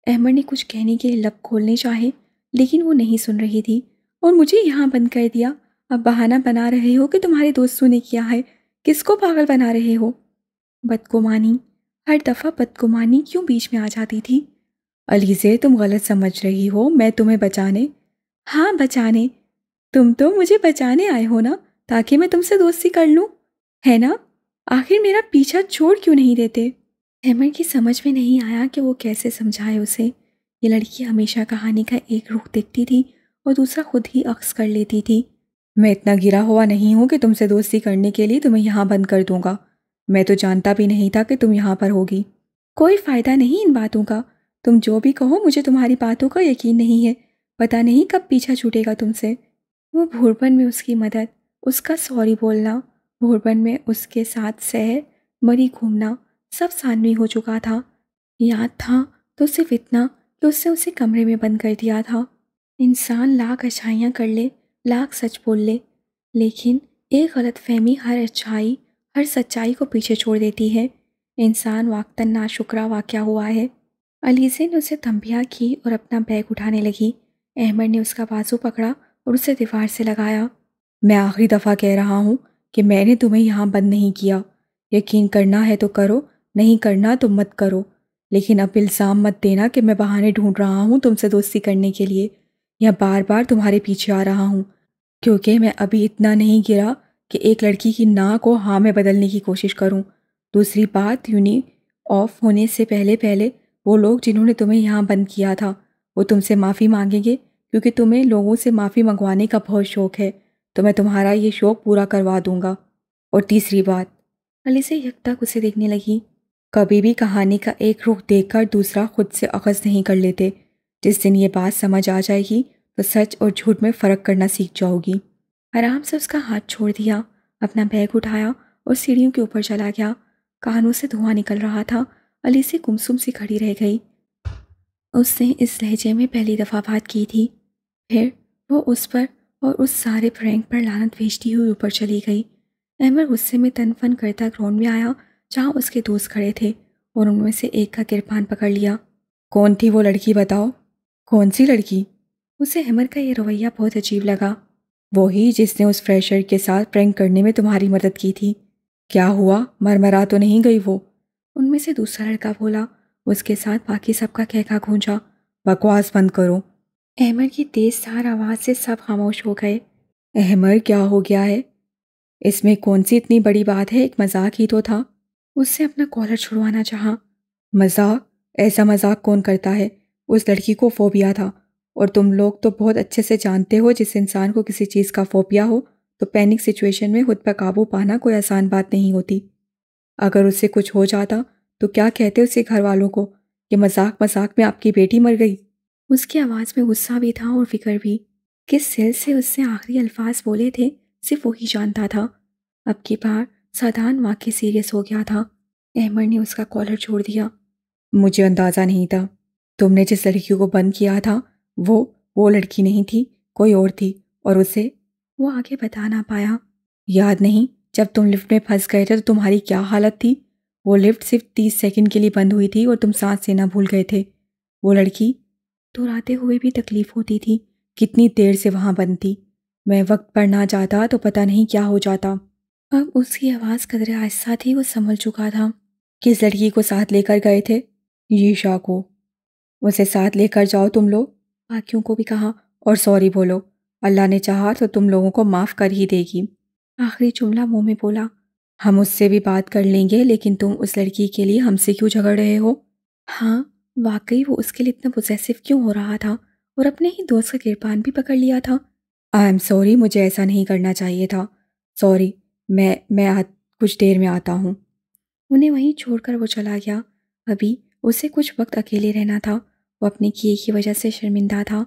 احمد نے کچھ کہنے کے لیے لب کھولنے چاہے، لیکن وہ نہیں سن رہی تھی۔ اور مجھے یہاں بند کر دیا۔ اب بہانہ بنا رہے ہو کہ تمہارے دوستوں نے کیا ہے۔ کس کو پاگل بنا رہے ہو؟ بدگمانی، ہر دفعہ بدگمانی کیوں بیچ میں آ جاتی تھی؟ علیزے، تم غلط سمجھ رہی ہو، میں تمہیں بچانے… ہاں بچانے؟ تم تو مجھے بچانے آئے ہو نا، تاکہ میں تم سے دوستی کر لوں، ہے نا؟ آخر میرا پیچھا چھوڑ کیوں نہیں دیتے؟ احمد کی سمجھ میں نہیں آیا کہ وہ کیسے سمجھائے اسے۔ یہ لڑکی ہمیشہ کہانی کا ایک رخ دیکھتی تھی اور دوسرا خود ہی عکس کر لیتی تھی۔ میں اتنا گرا ہوا نہیں ہوں کہ تم سے دوستی کرنے کے لیے تمہیں یہاں بند کر دوں گا۔ میں تو جانتا بھی نہیں تھا کہ تم یہاں پر ہوگی۔ کوئی فائدہ نہیں ان باتوں کا، تم جو بھی کہو مجھے تمہاری باتوں کا یقین نہیں ہے۔ پتہ نہیں کب پیچھا چھوٹے گا تم سے۔ وہ بھوربن میں اس کی مدد، اس کا سوری بولنا، بھوربن میں اس کے ساتھ سحر مری گھومنا، سب ثانوی ہو چکا تھا۔ یاد تھا تو صرف اتنا کہ اس نے اسے کمرے میں بند کر دیا تھا۔ انسان لاکھ اچھائیاں کر لے، لاکھ سچ بول لے، لیکن ایک غلط فہمی ہر اچھائی، ہر سچائی کو پیچھے چھوڑ دیتی ہے۔ انسان واقعتاً ناشکرا واقعہ ہوا ہے۔ علیزے نے اسے تنبیہ کی اور اپنا بیگ اٹھانے لگی۔ احمد نے اس کا بازو پکڑا اور اسے دیوار سے لگایا۔ میں آخری دفعہ کہہ رہا ہوں کہ میں نے تمہیں یہاں بند نہیں کیا۔ یقین کرنا ہے تو کرو، نہیں کرنا تو مت کرو، لیکن اب الزام مت دینا کہ میں بہانے ڈھونڈ رہا ہوں تم سے دوستی کرنے کے لیے، یا بار بار تمہارے پیچھے آ رہا ہوں، کیونکہ میں ابھی اتنا نہیں گرا کہ ایک لڑکی کی نا کو ہاں میں بدلنے کی کوشش کروں۔ دوسری بات، یونی آف ہونے سے پہلے وہ لوگ جنہوں نے تمہیں یہاں بند کیا تھا وہ تم سے معافی مانگیں گے، کیونکہ تمہیں لوگوں سے معافی منگوانے کا بہت شوق ہے، تو میں تمہارا یہ شوق پورا کروا دوں گا۔ اور تیسری بات، علیزے یک تک اسے دیکھنے لگی، کبھی بھی کہانی کا ایک رخ دیکھ کر دوسرا خود سے اخذ نہیں کر لیتے۔ جس دن یہ بات سمجھ آ جائے گی تو سچ اور جھوٹ میں فرق کرنا سیکھ جاؤ گی۔ آرام سے اس کا ہاتھ چھوڑ دیا، اپنا بیگ اٹھایا اور سیڑھیوں کے اوپر چلا گیا۔ کانوں سے دھواں نکل رہا تھا۔ علیزے گمسم سی کھڑی رہ گئی۔ اس نے اس لہجے میں پہلی دفعہ بات کی تھی۔ پھر وہ اس پر اور اس سارے پرینک پر لعنت بھیجتی ہوئی اوپر چلی گئی۔ احمد غصے میں تن فن کرتا گراؤنڈ میں آیا جہاں اس کے دوست کھڑے تھے اور ان میں سے ایک کا گربان پکڑ لیا۔ کون تھی وہ لڑکی بتاؤ؟ کون سی لڑکی؟ اسے احمد کا یہ رویہ بہت عجیب لگا۔ وہی جس نے اس فریشر کے ساتھ پرینک کرنے میں تمہاری مدد کی تھی۔ کیا ہوا؟ مرمرا تو نہیں گئی وہ؟ ان میں سے دوسرا لڑکا بولا۔ اس کے ساتھ باقی سب کا کہکا گونجا۔ بکواس بند کرو۔ احمد کی تیز دھار آواز سے سب خاموش ہو گئے۔ احمد، کیا ہو گیا ہے؟ اس میں کون سی اتنی بڑی بات ہے؟ ایک مذاق ہی تو تھا۔ اس سے اپنا کالر چھڑوانا چاہا۔ مذاق؟ ایسا مذاق کون کرتا ہے؟ اس لڑکی کو فوبیا تھا، اور تم لوگ تو بہت اچھے سے جانتے ہو جس انسان کو کسی چیز کا فوبیا ہو تو پینک سچویشن میں خود پر قابو پانا کوئی آسان بات نہیں ہوتی۔ اگر اس سے کچھ ہو جاتا تو کیا کہتے اس کے گھر والوں کو کہ مذاق میں آپ کی بیٹی مر گئی؟ اس کی آواز میں غصہ بھی تھا اور فکر بھی۔ کس سیل سے اس نے آخری الفاظ بولے تھے صرف وہی جانتا تھا۔ اب کی بار سادان واقعی سیریس ہو گیا تھا۔ احمد نے اس کا کالر چھوڑ دیا۔ مجھے اندازہ نہیں تھا، تم نے جس لڑکی کو بند کیا تھا وہ لڑکی نہیں تھی، کوئی اور تھی، اور اسے وہ آگے بتا نہ پایا۔ یاد نہیں جب تم لفٹ میں پھنس گئے تھے تو تمہاری کیا حالت تھی؟ وہ لفٹ صرف 30 سیکنڈ کے لیے بند ہوئی تھی اور تم سانس لینا بھول گئے تھے۔ وہ لڑکی دہراتے ہوئے بھی تکلیف ہوتی تھی، کتنی دیر سے وہاں بند تھی۔ میں وقت پر نہ جاتا تو پتہ نہیں کیا ہو جاتا۔ اب اس کی آواز قدرے آہستہ تھی، وہ سنبھل چکا تھا۔ کس لڑکی کو ساتھ لے کر گئے تھے؟ یشا کو۔ اسے ساتھ لے کر جاؤ تم لوگ، باقیوں کو بھی کہا، اور سوری بولو، اللہ نے چاہا تو تم لوگوں کو معاف کر ہی دے گی۔ آخری جملہ منہ میں بولا۔ ہم اس سے بھی بات کر لیں گے، لیکن تم اس لڑکی کے لیے ہم سے کیوں جھگڑ رہے ہو؟ ہاں واقعی وہ اس کے لیے اتنا پوزیسو کیوں ہو رہا تھا، اور اپنے ہی دوست کا گربان بھی پکڑ لیا تھا۔ آئی ایم سوری، مجھے ایسا نہیں کرنا چاہیے تھا، سوری، میں کچھ دیر میں آتا ہوں۔ انہیں وہیں چھوڑ کر وہ چلا گیا۔ ابھی اسے کچھ وقت اکیلے رہنا تھا۔ وہ اپنے کیے کی وجہ سے شرمندہ تھا۔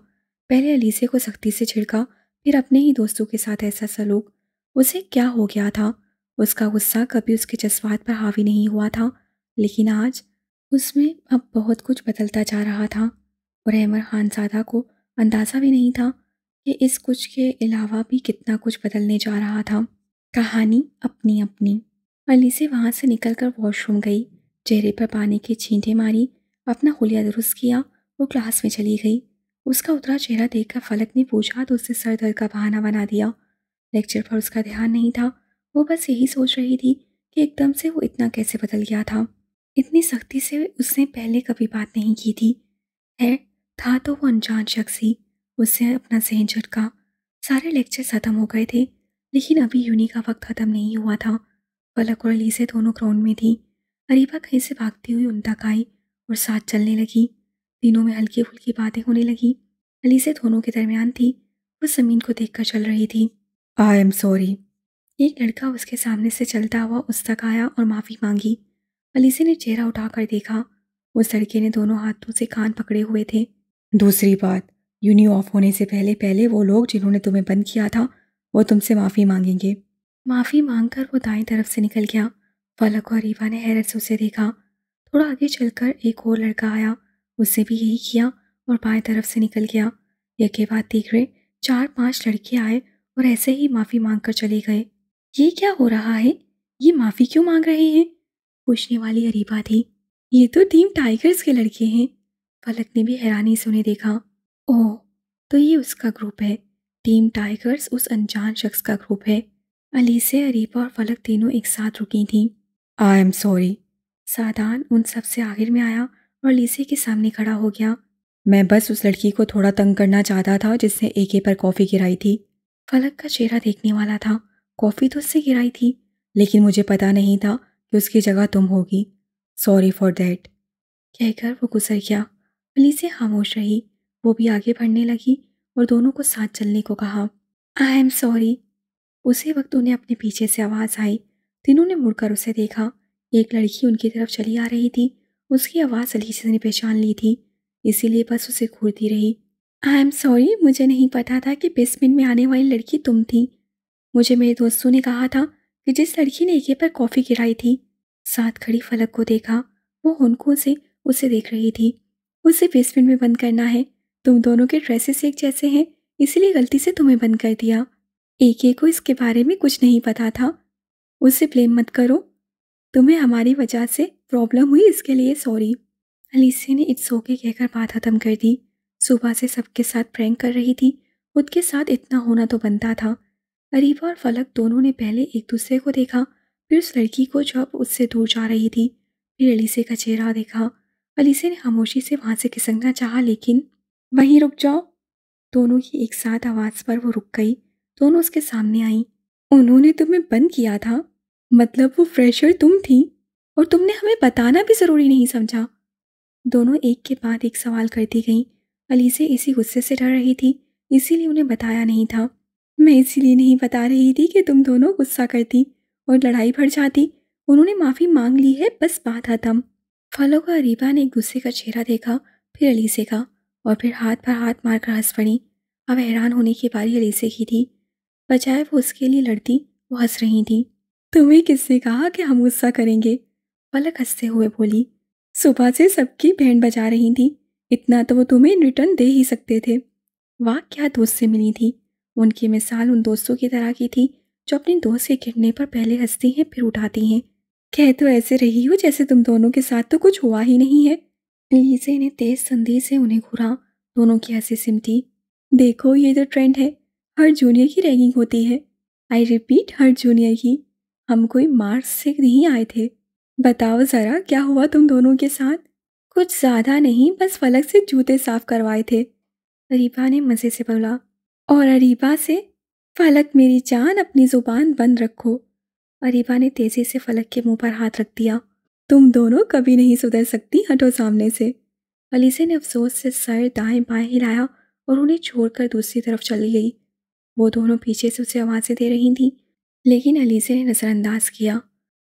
پہلے علیزے کو سختی سے جھڑکا، پھر اپنے ہی دوستوں کے ساتھ ایسا سلوک۔ اسے کیا ہو گیا تھا؟ اس کا غصہ کبھی اس کے جذبات پر حاوی نہیں ہوا تھا، لیکن آج اس میں اب بہت کچھ بدلتا جا رہا تھا، اور احمد خان زادہ کو اندازہ بھی نہیں تھا کہ اس کچھ کے علاوہ بھی کتنا کچھ بدلنے جا رہا تھا۔ کہانی اپنی اپنی۔ علیزے وہاں سے نکل کر واش روم گئی، چہرے پر پانی کی چھینٹیں ماری، اپنا حلیہ درست کیا، وہ کلاس میں چلی گئی۔ اس کا اترا چہرہ دیکھ کر فلک نے پوچھا تو اس سے سر درد کا بہانہ بنا دیا۔ لیکچر پر اس کا دھیان نہیں تھا، وہ بس یہی سوچ رہی تھی کہ ایک دم سے وہ اتنا کیسے بدل گیا تھا۔ اتنی سختی سے اس نے پہلے کبھی بات نہیں کی تھی۔ تھا تو وہ انجان شخص ہی۔ اس سے اپنا ذہن جھٹکا۔ سارے لیکچر ختم ہو گئے تھے، لیکن ابھی یونی کا وقت ختم نہیں ہوا تھا۔ فلک اور علیزے دونوں گراؤنڈ میں تھی۔ اریبہ کہیں سے بھاگتی ہوئی ان تک آئی اور ساتھ چلنے لگی۔ دنوں میں ہلکی پھلکی باتیں ہونے لگی۔ علیزے دونوں کے درمیان تھی، وہ زمین کو دیکھ کر چل رہی تھی۔ I am sorry. ایک لڑکا اس کے سامنے سے چلتا ہوا اس تک آیا اور معافی مانگی۔ علیزے نے چہرہ اٹھا کر دیکھا، اس لڑکے نے دونوں ہاتھوں سے کان پکڑے ہوئے تھے۔ دوسری بات، یونی آف ہونے سے پہلے وہ لوگ جنہوں نے تمہیں بند کیا تھا وہ تم سے معافی مانگیں گے۔ معافی مانگ کر وہ دائیں طرف سے نکل گیا۔ فلک اور اریبہ نے حیرت سے اسے دیکھا۔ تھوڑا آگے چل کر ایک اور لڑکا آیا، اس نے بھی یہی کیا اور بائیں طرف سے نکل گیا۔ یکے بعد دیگرے 4-5 لڑکے آئے اور ایسے ہی معافی مانگ کر چلے گئے۔ یہ کیا ہو رہا ہے؟ یہ معافی کیوں مانگ رہے ہیں؟ پوچھنے والی اریبہ تھی۔ یہ تو ٹیم ٹائیگرز کے لڑکے ہیں۔ فلک نے بھی حیرانی سے انہیں دیکھا۔ اوہ، تو یہ اس کا گروپ ہے۔ ٹیم ٹائیگرز اس انجان شخص کا گروپ ہے۔ علیزے، اریبہ اور فلک تینوں ایک ساتھ رکی تھیں۔ I am sorry. سادان ان سب سے آخر میں آیا اور علیزے کے سامنے کھڑا ہو گیا۔ میں بس اس لڑکی کو تھوڑا تنگ کرنا چاہتا تھا جس نے اے کے پر کافی گرائی تھی۔ فلک کا چہرہ دیکھنے والا تھا۔ کافی تو اس سے گرائی تھی، لیکن مجھے پتا نہیں تھا کہ اس کی جگہ تم ہوگی۔ سوری فار دیٹ، کہہ کر وہ گزر گیا۔ علیزے خاموش رہی، وہ بھی آگے بڑھنے لگی اور دونوں کو ساتھ چلنے کو کہا۔ I am sorry. اسی وقت انہیں اپنے پیچھے سے آواز آئی۔ تینوں نے مڑ کر اسے دیکھا۔ ایک لڑکی ان کی طرف چلی آ رہی تھی۔ اس کی آواز علیزے نے پہچان لی تھی، اسی لیے بس اسے گھورتی رہی۔ آئی ایم سوری، مجھے نہیں پتا تھا کہ بیسمنٹ میں آنے والی لڑکی تم تھی۔ مجھے میرے دوستوں نے کہا تھا کہ جس لڑکی نے ایک پر کافی گرائی تھی۔ ساتھ کھڑی فلک کو دیکھا، وہ ہنکوں سے اسے دیکھ رہی تھی۔ اسے بیسمنٹ میں بند کرنا ہے، تم دونوں کے ڈریسز ایک جیسے ہیں، اسی لیے غلطی سے تمہیں بند کر دیا۔ ایک کو اس کے بارے میں کچھ نہیں پتا تھا۔ اسے بلیم مت کرو، تمہیں ہماری وجہ سے پرابلم ہوئی، اس کے لیے سوری۔ علیزے نے اٹس اوکے کہہ کر بات ختم کر دی۔ صبح سے سب کے ساتھ پرینک کر رہی تھی، خود کے ساتھ اتنا ہونا تو بنتا تھا۔ اریبہ اور فلک دونوں نے پہلے ایک دوسرے کو دیکھا، پھر اس لڑکی کو جو اب اس سے دور جا رہی تھی، پھر علیزے کا چہرہ دیکھا۔ علیزے نے خاموشی سے وہاں سے کھسکنا چاہا، لیکن وہیں رک جاؤ، دونوں کی ایک ساتھ آواز پر وہ رک گئی۔ دونوں اس کے سامنے آئیں۔ انہوں نے تمہیں بند کیا تھا؟ مطلب وہ فریشر تم تھی اور تم نے ہمیں بتانا بھی ضروری نہیں سمجھا؟ دونوں ایک کے بعد ایک سوال کرتی گئیں۔ علیزے اسی غصے سے ڈر رہی تھی، اسی لیے انہیں بتایا نہیں تھا۔ میں اسی لیے نہیں بتا رہی تھی کہ تم دونوں غصہ کرتی اور لڑائی بڑھ جاتی۔ انہوں نے معافی مانگ لی ہے، بس بات ختم۔ فلک اور اریبہ نے ایک دوسرے کا چہرہ دیکھا، پھر علیزے کا، اور پھر ہاتھ پر ہاتھ مار کر ہنس پڑی۔ اب حیران ہونے کی باری علیزے کی تھی، بجائے وہ اس کے لیے لڑتی وہ ہنس رہی تھی۔ تمہیں کس نے کہا کہ ہم غصہ کریں گے؟ فلک ہنستے ہوئے بولی۔ صبح سے سب کی بینڈ بجا رہی تھی، اتنا تو وہ تمہیں ریٹرن دے ہی سکتے تھے۔ واہ کیا دوست سے ملی تھی۔ ان کی مثال ان دوستوں کی طرح کی تھی جو اپنی دوست کے گرنے پر پہلے ہنستی ہیں پھر اٹھاتی ہیں۔ کہہ تو ایسے رہی ہو جیسے تم دونوں کے ساتھ تو کچھ ہوا ہی نہیں ہے۔ لیزے نے تیز تندی سے انہیں گھورا، دونوں کی ہنسی سمٹی۔ دیکھو یہ تو ٹرینڈ ہے، ہر جونیئر کی ریگنگ ہوتی ہے۔ آئی ریپیٹ، ہر جونیئر کی۔ ہم کوئی مارس سے نہیں آئے تھے۔ بتاؤ ذرا کیا ہوا تم دونوں کے ساتھ؟ کچھ زیادہ نہیں، بس فلک سے جوتے صاف کروائے تھے، اریبا نے مزے سے بولا۔ اور اریبا سے؟ فلک میری جان اپنی زبان بند رکھو۔ اریبا نے تیزی سے فلک کے منہ پر ہاتھ رکھ دیا۔ تم دونوں کبھی نہیں سدھر سکتی، ہٹو سامنے سے۔ الیسے نے افسوس سے سر دائیں بائیں ہلایا اور انہیں چھوڑ کر دوسری طرف چلی گئی۔ وہ دونوں پیچھے سے اسے آوازیں دے رہی تھیں لیکن الیسے نے نظر انداز کیا۔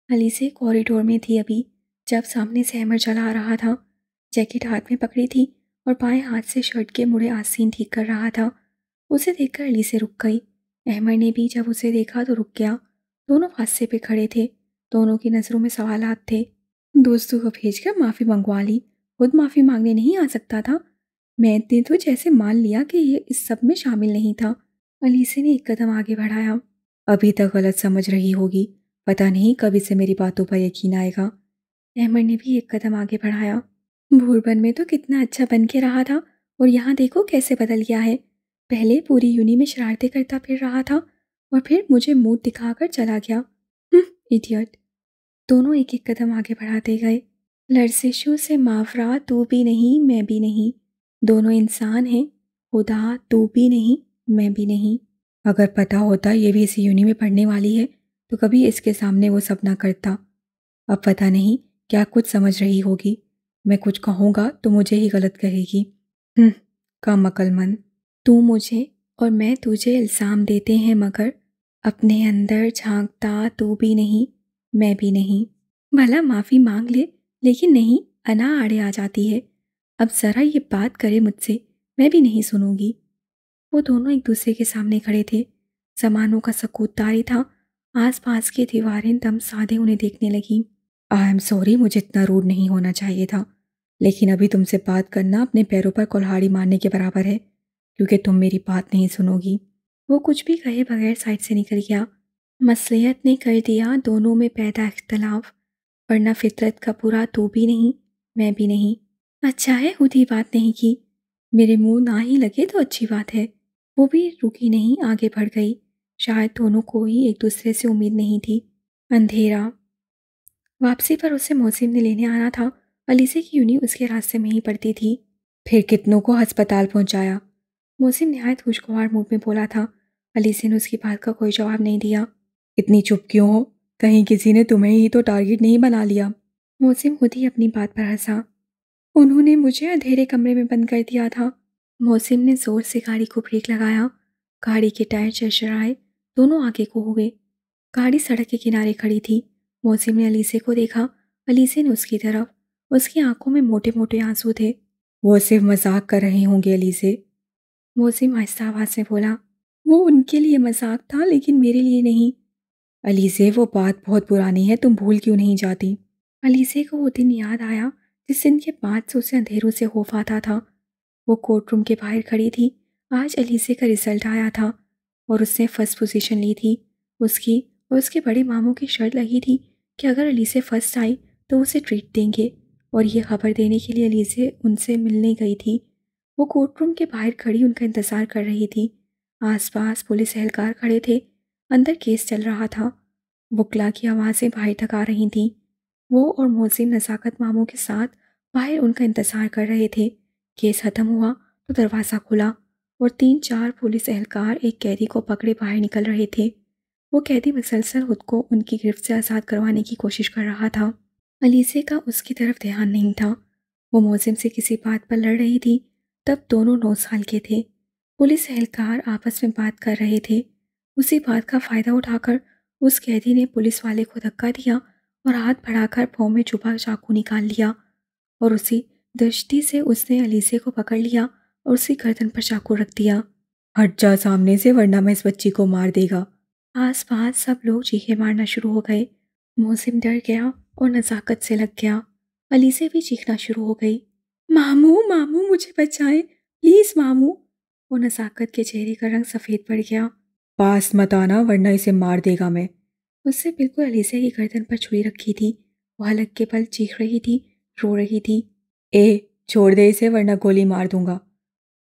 الیسے کوریڈور میں تھی ابھی جب سامنے سے ہیمر چلا رہا تھا، جیکٹ ہاتھ میں پکڑی تھی اور بائیں ہاتھ سے شرٹ کے مڑے آستین ٹھیک کر رہا تھا۔ اسے دیکھ کر الیسے رک گئی۔ احمر نے بھی جب اسے دیکھا تو رک گیا۔ دونوں فاصلے پہ کھڑے تھے، دونوں کی نظروں میں سوالات تھے۔ دوستوں کو بھیج کر معافی منگوا لی، خود معافی مانگنے نہیں آ سکتا تھا؟ میں نے تو جیسے مان لیا کہ یہ اس سب میں شامل نہیں تھا۔ الیسے نے ایک قدم آگے بڑھایا۔ ابھی تک غلط سمجھ رہی ہوگی، پتہ نہیں کب اسے میری باتوں پر یقین آئے گا۔ احمر نے بھی ایک قدم آگے بڑھایا۔ بھوربن میں تو کتنا اچھا بن کے رہا تھا اور یہاں دیکھو کیسے بدل گیا ہے۔ پہلے پوری یونی میں شرارتیں کرتا پھر رہا تھا اور پھر مجھے منہ دکھا کر چلا گیا۔ ایڈیٹ۔ دونوں ایک ایک قدم آگے بڑھاتے گئے۔ لرزشوں سے ماورا تو بھی نہیں میں بھی نہیں، دونوں انسان ہیں، خدا تو بھی نہیں میں بھی نہیں۔ اگر پتہ ہوتا یہ بھی اسی یونی میں پڑھنے والی ہے تو کبھی اس کے سامنے وہ سب نہ کرتا۔ اب پتہ نہیں کیا کچھ سمجھ رہی ہوگی، میں کچھ کہوں گا تو مجھے ہی غلط کہے گی۔ کم عقل مند۔ تو مجھے اور میں تجھے الزام دیتے ہیں مگر اپنے اندر جھانکتا تو بھی نہیں میں بھی نہیں۔ بھلا معافی مانگ لے، لیکن نہیں، انا آڑے آ جاتی ہے۔ اب ذرا یہ بات کرے مجھ سے، میں بھی نہیں سنوں گی۔ وہ دونوں ایک دوسرے کے سامنے کھڑے تھے، زمانوں کا سکوت طاری تھا، آس پاس کی دیواریں دم سادے انہیں دیکھنے لگیں۔ آئی ایم سوری، مجھے اتنا روڈ نہیں ہونا چاہیے تھا، لیکن ابھی تم سے بات کرنا اپنے پیروں پر کلہاڑی مارنے کے برابر ہے کیونکہ تم میری بات نہیں سنو گی۔ وہ کچھ بھی کہے بغیر سائڈ سے نکل گیا۔ مصلحت نے کر دیا دونوں میں پیدا اختلاف، ورنہ فطرت کا برا تو بھی نہیں میں بھی نہیں۔ اچھا ہے خود ہی بات نہیں کی، میرے منہ نہ ہی لگے تو اچھی بات ہے۔ وہ بھی رکی نہیں، آگے بڑھ گئی۔ شاید دونوں کو ہی ایک دوسرے سے امید نہیں تھی۔ اندھیرا۔ واپسی پر اسے موسم نے لینے آنا تھا، الیسے کی یونی اس کے راستے میں ہی پڑتی تھی۔ پھر کتنوں کو ہسپتال پہنچایا؟ موسم نہایت خوشگوار موڈ میں بولا تھا۔ الیسے نے اس کی بات کا کوئی جواب نہیں دیا۔ اتنی چپ کیوں ہو؟ کہیں کسی نے تمہیں ہی تو ٹارگٹ نہیں بنا لیا؟ موسم خود ہی اپنی بات پر ہنسا۔ انہوں نے مجھے اندھیرے کمرے میں بند کر دیا تھا۔ موسم نے زور سے گاڑی کو بریک لگایا، گاڑی کے ٹائر چرچرائے، دونوں آگے کو ہوئے۔ گاڑی سڑک کے کنارے کھڑی تھی۔ موسم نے الیسے کو دیکھا، الیسے نے اس کی طرف۔ اس کی آنکھوں میں موٹے موٹے آنسو تھے۔ وہ صرف مذاق کر رہے ہوں گے الیسے، موسم آہستہ آواز میں بولا۔ وہ ان کے لیے مذاق تھا لیکن میرے لیے نہیں۔ الیسے وہ بات بہت پرانی ہے، تم بھول کیوں نہیں جاتی؟ الیسے کو وہ دن یاد آیا جس دن کے بعد سے اسے اندھیروں سے خوف آتا تھا۔ وہ کورٹ روم کے باہر کھڑی تھی۔ آج الیسے کا رزلٹ آیا تھا اور اس نے فرسٹ پوزیشن لی تھی۔ اس کی اور اس کے بڑے ماموں کی شرط لگی تھی کہ اگر الیسے فرسٹ آئی تو اسے ٹریٹ دیں گے، اور یہ خبر دینے کے لیے الیسے ان سے ملنے گئی تھی۔ وہ کورٹ روم کے باہر کھڑی ان کا انتظار کر رہی تھی۔ آس پاس پولیس اہلکار کھڑے تھے، اندر کیس چل رہا تھا۔ وکلا کی آوازیں باہر تک آ رہی تھیں۔ وہ اور موسم نزاکت ماموں کے ساتھ باہر ان کا انتظار کر رہے تھے۔ کیس ختم ہوا تو دروازہ کھلا اور 3-4 پولیس اہلکار ایک قیدی کو پکڑے باہر نکل رہے تھے۔ وہ قیدی مسلسل خود کو ان کی گرفت سے آزاد کروانے کی کوشش کر رہا تھا۔ الیسے کا اس کی طرف دھیان نہیں تھا۔ وہ موسم سے کسی بات پر لڑ رہی تھی۔ تب دونوں 9 سال کے تھے۔ پولیس اہلکار آپس میں بات کر رہے تھے۔ اسی بات کا فائدہ اٹھا کر اس قیدی نے پولیس والے کو دھکا دیا اور ہاتھ بڑھا کر پاؤں میں چھپا چاقو نکال لیا، اور اسی دشتی سے اس نے الیسے کو پکڑ لیا اور اسی گردن پر چاقو رکھ دیا۔ ہٹ جا سامنے سے ورنہ میں اس بچی کو مار دے گا۔ آس پاس سب لوگ چیخیں مارنا شروع ہو گئے۔ موسم ڈر گیا اور نزاکت سے لگ گیا۔ علی سے بھی چیخنا شروع ہو گئی، ماموں ماموں مجھے بچائیں پلیز ماموں۔ وہ نزاکت کے چہرے کا رنگ سفید پڑ گیا۔ پاس مت آنا ورنہ اسے مار دے گا میں۔ اس سے بالکل علیزہ کی گردن پر چھری رکھی تھی۔ وہ حلق کے بل چیخ رہی تھی، رو رہی تھی۔ اے چھوڑ دے اسے ورنہ گولی مار دوں گا۔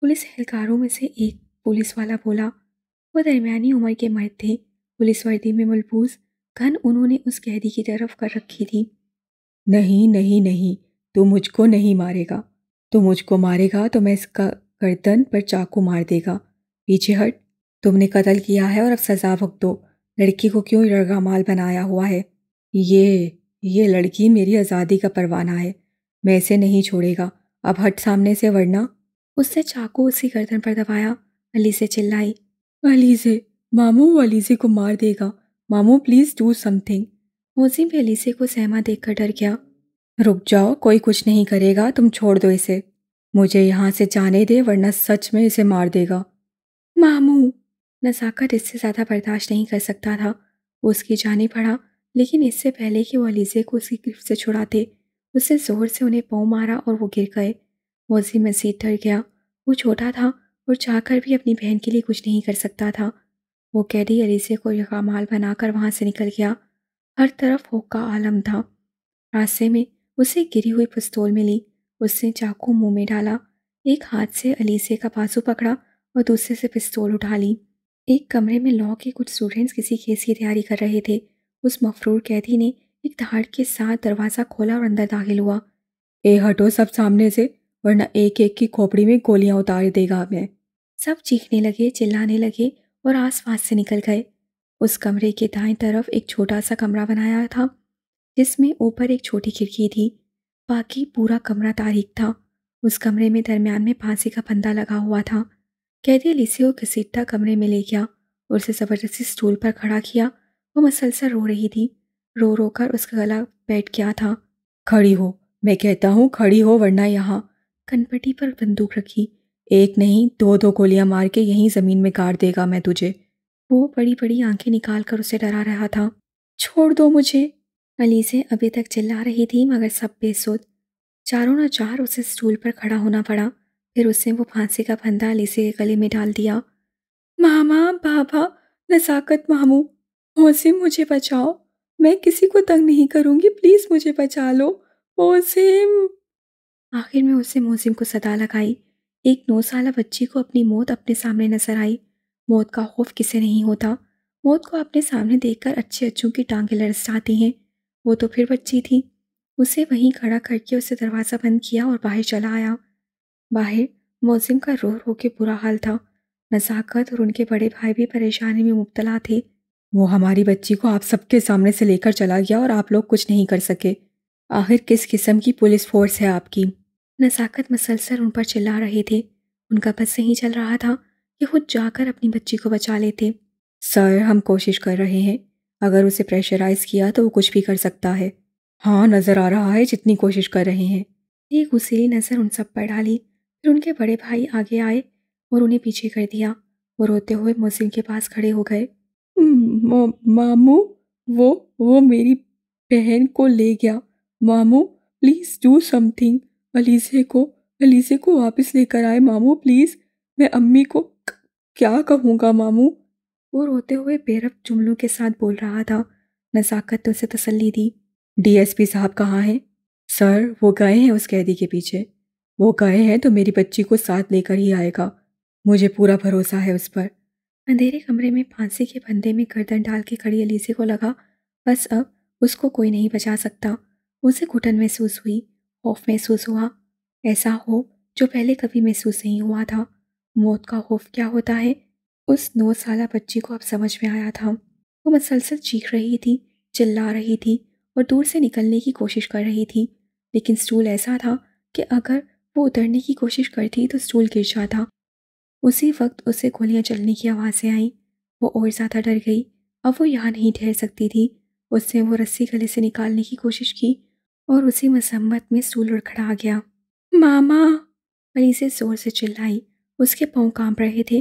پولیس اہلکاروں میں سے ایک پولیس والا بولا۔ وہ درمیانی عمر کے مرد تھے، پولیس وردی میں ملبوس، گن انہوں نے اس قیدی کی طرف کر رکھی تھی۔ نہیں نہیں نہیں، تو مجھ کو نہیں مارے گا۔ تو مجھ کو مارے گا تو میں اس کا گردن پر چاقو مار دے گا۔ پیچھے ہٹ، تم نے قتل کیا ہے اور اب سزا بھگتو دو۔ لڑکی کو کیوں یرغمال مال بنایا ہوا ہے؟ یہ لڑکی میری آزادی کا پروانہ ہے، میں اسے نہیں چھوڑے گا۔ اب ہٹ سامنے سے ورنہ۔ اس نے چاقو اس کی گردن پر دبایا۔ علی سے چلائی، علیزے، ماموں وہ علیزے کو مار دے گا، ماموں پلیز ڈو سم تھنگ۔ موسم بھی علیزے کو سہما دیکھ کر ڈر گیا۔ رک جاؤ، کوئی کچھ نہیں کرے گا، تم چھوڑ دو اسے۔ مجھے یہاں سے جانے دے ورنہ سچ میں اسے مار دے گا۔ ماموں! نزاکت اس سے زیادہ برداشت نہیں کر سکتا تھا۔ وہ اس کی جانب بڑھا، لیکن اس سے پہلے کہ وہ علیزے کو اس کی گرفت سے چھڑاتے، اس نے زور سے انہیں پاؤں مارا اور وہ گر گئے۔ موسم مزید ڈر گیا۔ وہ چھوٹا تھا اور چاہ کر بھی اپنی بہن کے لیے کچھ نہیں کر سکتا تھا۔ وہ قیدی علیزے کو یرغمال بنا کر وہاں سے نکل گیا۔ ہر طرف خوف کا عالم تھا۔ راستے میں اسے گری ہوئی پستول ملی۔ اس نے چاقو منہ میں ڈالا، ایک ہاتھ سے علیزے کا بازو پکڑا اور دوسرے سے پستول اٹھا لی۔ ایک کمرے میں لاء کے کچھ اسٹوڈنٹس کسی کیس کی تیاری کر رہے تھے۔ اس مفرور قیدی نے ایک دھاڑ کے ساتھ دروازہ کھولا اور اندر داخل ہوا۔ اے ہٹو سب سامنے سے ورنہ ایک ایک کی کھوپڑی میں گولیاں اتار دے گا میں۔ سب چیخنے لگے، چلانے لگے اور آس پاس سے نکل گئے۔ اس کمرے کے دائیں طرف ایک چھوٹا سا کمرہ بنایا تھا جس میں اوپر ایک چھوٹی کھڑکی تھی، باقی پورا کمرہ تاریک تھا۔ اس کمرے میں درمیان میں پھانسی کا پھندا لگا ہوا تھا۔ قیدی علیزے کو گھسیٹتا کمرے میں لے گیا اور اسے زبردستی سٹول پر کھڑا کیا۔ وہ مسلسل رو رہی تھی، رو رو کر اس کا گلا بیٹھ گیا تھا۔ کھڑی ہو، میں کہتا ہوں کھڑی ہو ورنہ یہاں۔ کنپٹی پر بندوق رکھی، ایک نہیں دو گولیاں مار کے یہیں زمین میں گاڑ دے گا میں تجھے۔ وہ بڑی بڑی آنکھیں نکال کر اسے ڈرا رہا تھا۔ چھوڑ دو مجھے! علیزے ابھی تک چلا رہی تھی مگر سب بے سود۔ چاروں ناچار اسے سٹول پر کھڑا ہونا پڑا۔ پھر اس نے وہ پھانسی کا پھندا علیزے کے گلے میں ڈال دیا۔ ماما، بابا، نزاکت، ماموں، موسم مجھے بچاؤ، میں کسی کو تنگ نہیں کروں گی، پلیز مجھے بچا لو، موسم! آخر میں اس نے موسم کو صدا لگائی۔ ایک 9 سالہ بچی کو اپنی موت اپنے سامنے نظر آئی۔ موت کا خوف کسے نہیں ہوتا؟ موت کو اپنے سامنے دیکھ کر اچھے اچھوں کی ٹانگیں لرز جاتی ہیں۔ وہ تو پھر بچی تھی۔ اسے وہیں کھڑا کر کے اسے دروازہ بند کیا اور باہر چلا آیا۔ باہر موسم کا رو رو کے برا حال تھا۔ نزاکت اور ان کے بڑے بھائی بھی پریشانی میں مبتلا تھے۔ وہ ہماری بچی کو آپ سب کے سامنے سے لے کر چلا گیا اور آپ لوگ کچھ نہیں کر سکے۔ آخر کس قسم کی پولیس فورس ہے آپ کی؟ نزاکت مسلسل ان پر چلا رہے تھے۔ ان کا بس نہیں چل رہا تھا کہ خود جا کر اپنی بچی کو بچا لیتے۔ سر ہم کوشش کر رہے ہیں، اگر اسے پریشرائز کیا تو وہ کچھ بھی کر سکتا ہے۔ ہاں نظر آ رہا ہے جتنی کوشش کر رہے ہیں۔ ایک غصیلی نظر ان سب پر ڈالی، پھر ان کے بڑے بھائی آگے آئے اور انہیں پیچھے کر دیا۔ وہ روتے ہوئے موسم کے پاس کھڑے ہو گئے۔ ماموں، وہ میری بہن کو لے گیا، ماموں please do some thing. Alizeh کو واپس لے کر آئے ماموں پلیز، میں امی کو کیا کہوں گا ماموں؟ وہ روتے ہوئے بے ربط جملوں کے ساتھ بول رہا تھا۔ نزاکت نے اسے تسلی دی۔ ڈی ایس پی صاحب کہاں ہیں؟ سر وہ گئے ہیں اس قیدی کے پیچھے، وہ گئے ہیں تو میری بچی کو ساتھ لے کر ہی آئے گا، مجھے پورا بھروسہ ہے اس پر۔ اندھیرے کمرے میں پھانسی کے پھندے میں گردن ڈال کے کھڑی علیزے کو لگا بس اب اس کو کوئی نہیں بچا سکتا۔ اسے گھٹن محسوس ہوئی، خوف محسوس ہوا، ایسا خوف جو پہلے کبھی محسوس نہیں ہوا تھا۔ موت کا خوف کیا ہوتا ہے اس 9 سالہ بچی کو اب سمجھ میں آیا تھا۔ وہ مسلسل چیخ رہی تھی، چلا رہی تھی اور دور سے نکلنے کی کوشش کر رہی تھی، لیکن سٹول ایسا تھا کہ اگر وہ اترنے کی کوشش کرتی تو سٹول گر جاتا۔ اسی وقت اسے گولیاں چلنے کی آوازیں آئیں۔ وہ اور زیادہ ڈر گئی۔ اب وہ یہاں نہیں ٹھہر سکتی تھی۔ اس نے وہ رسی گلے سے نکالنے کی کوشش کی اور اسی مذمت میں سٹول لڑکھڑا گیا۔ ماما! علیزے زور سے چلائی۔ اس کے پاؤں کانپ رہے تھے۔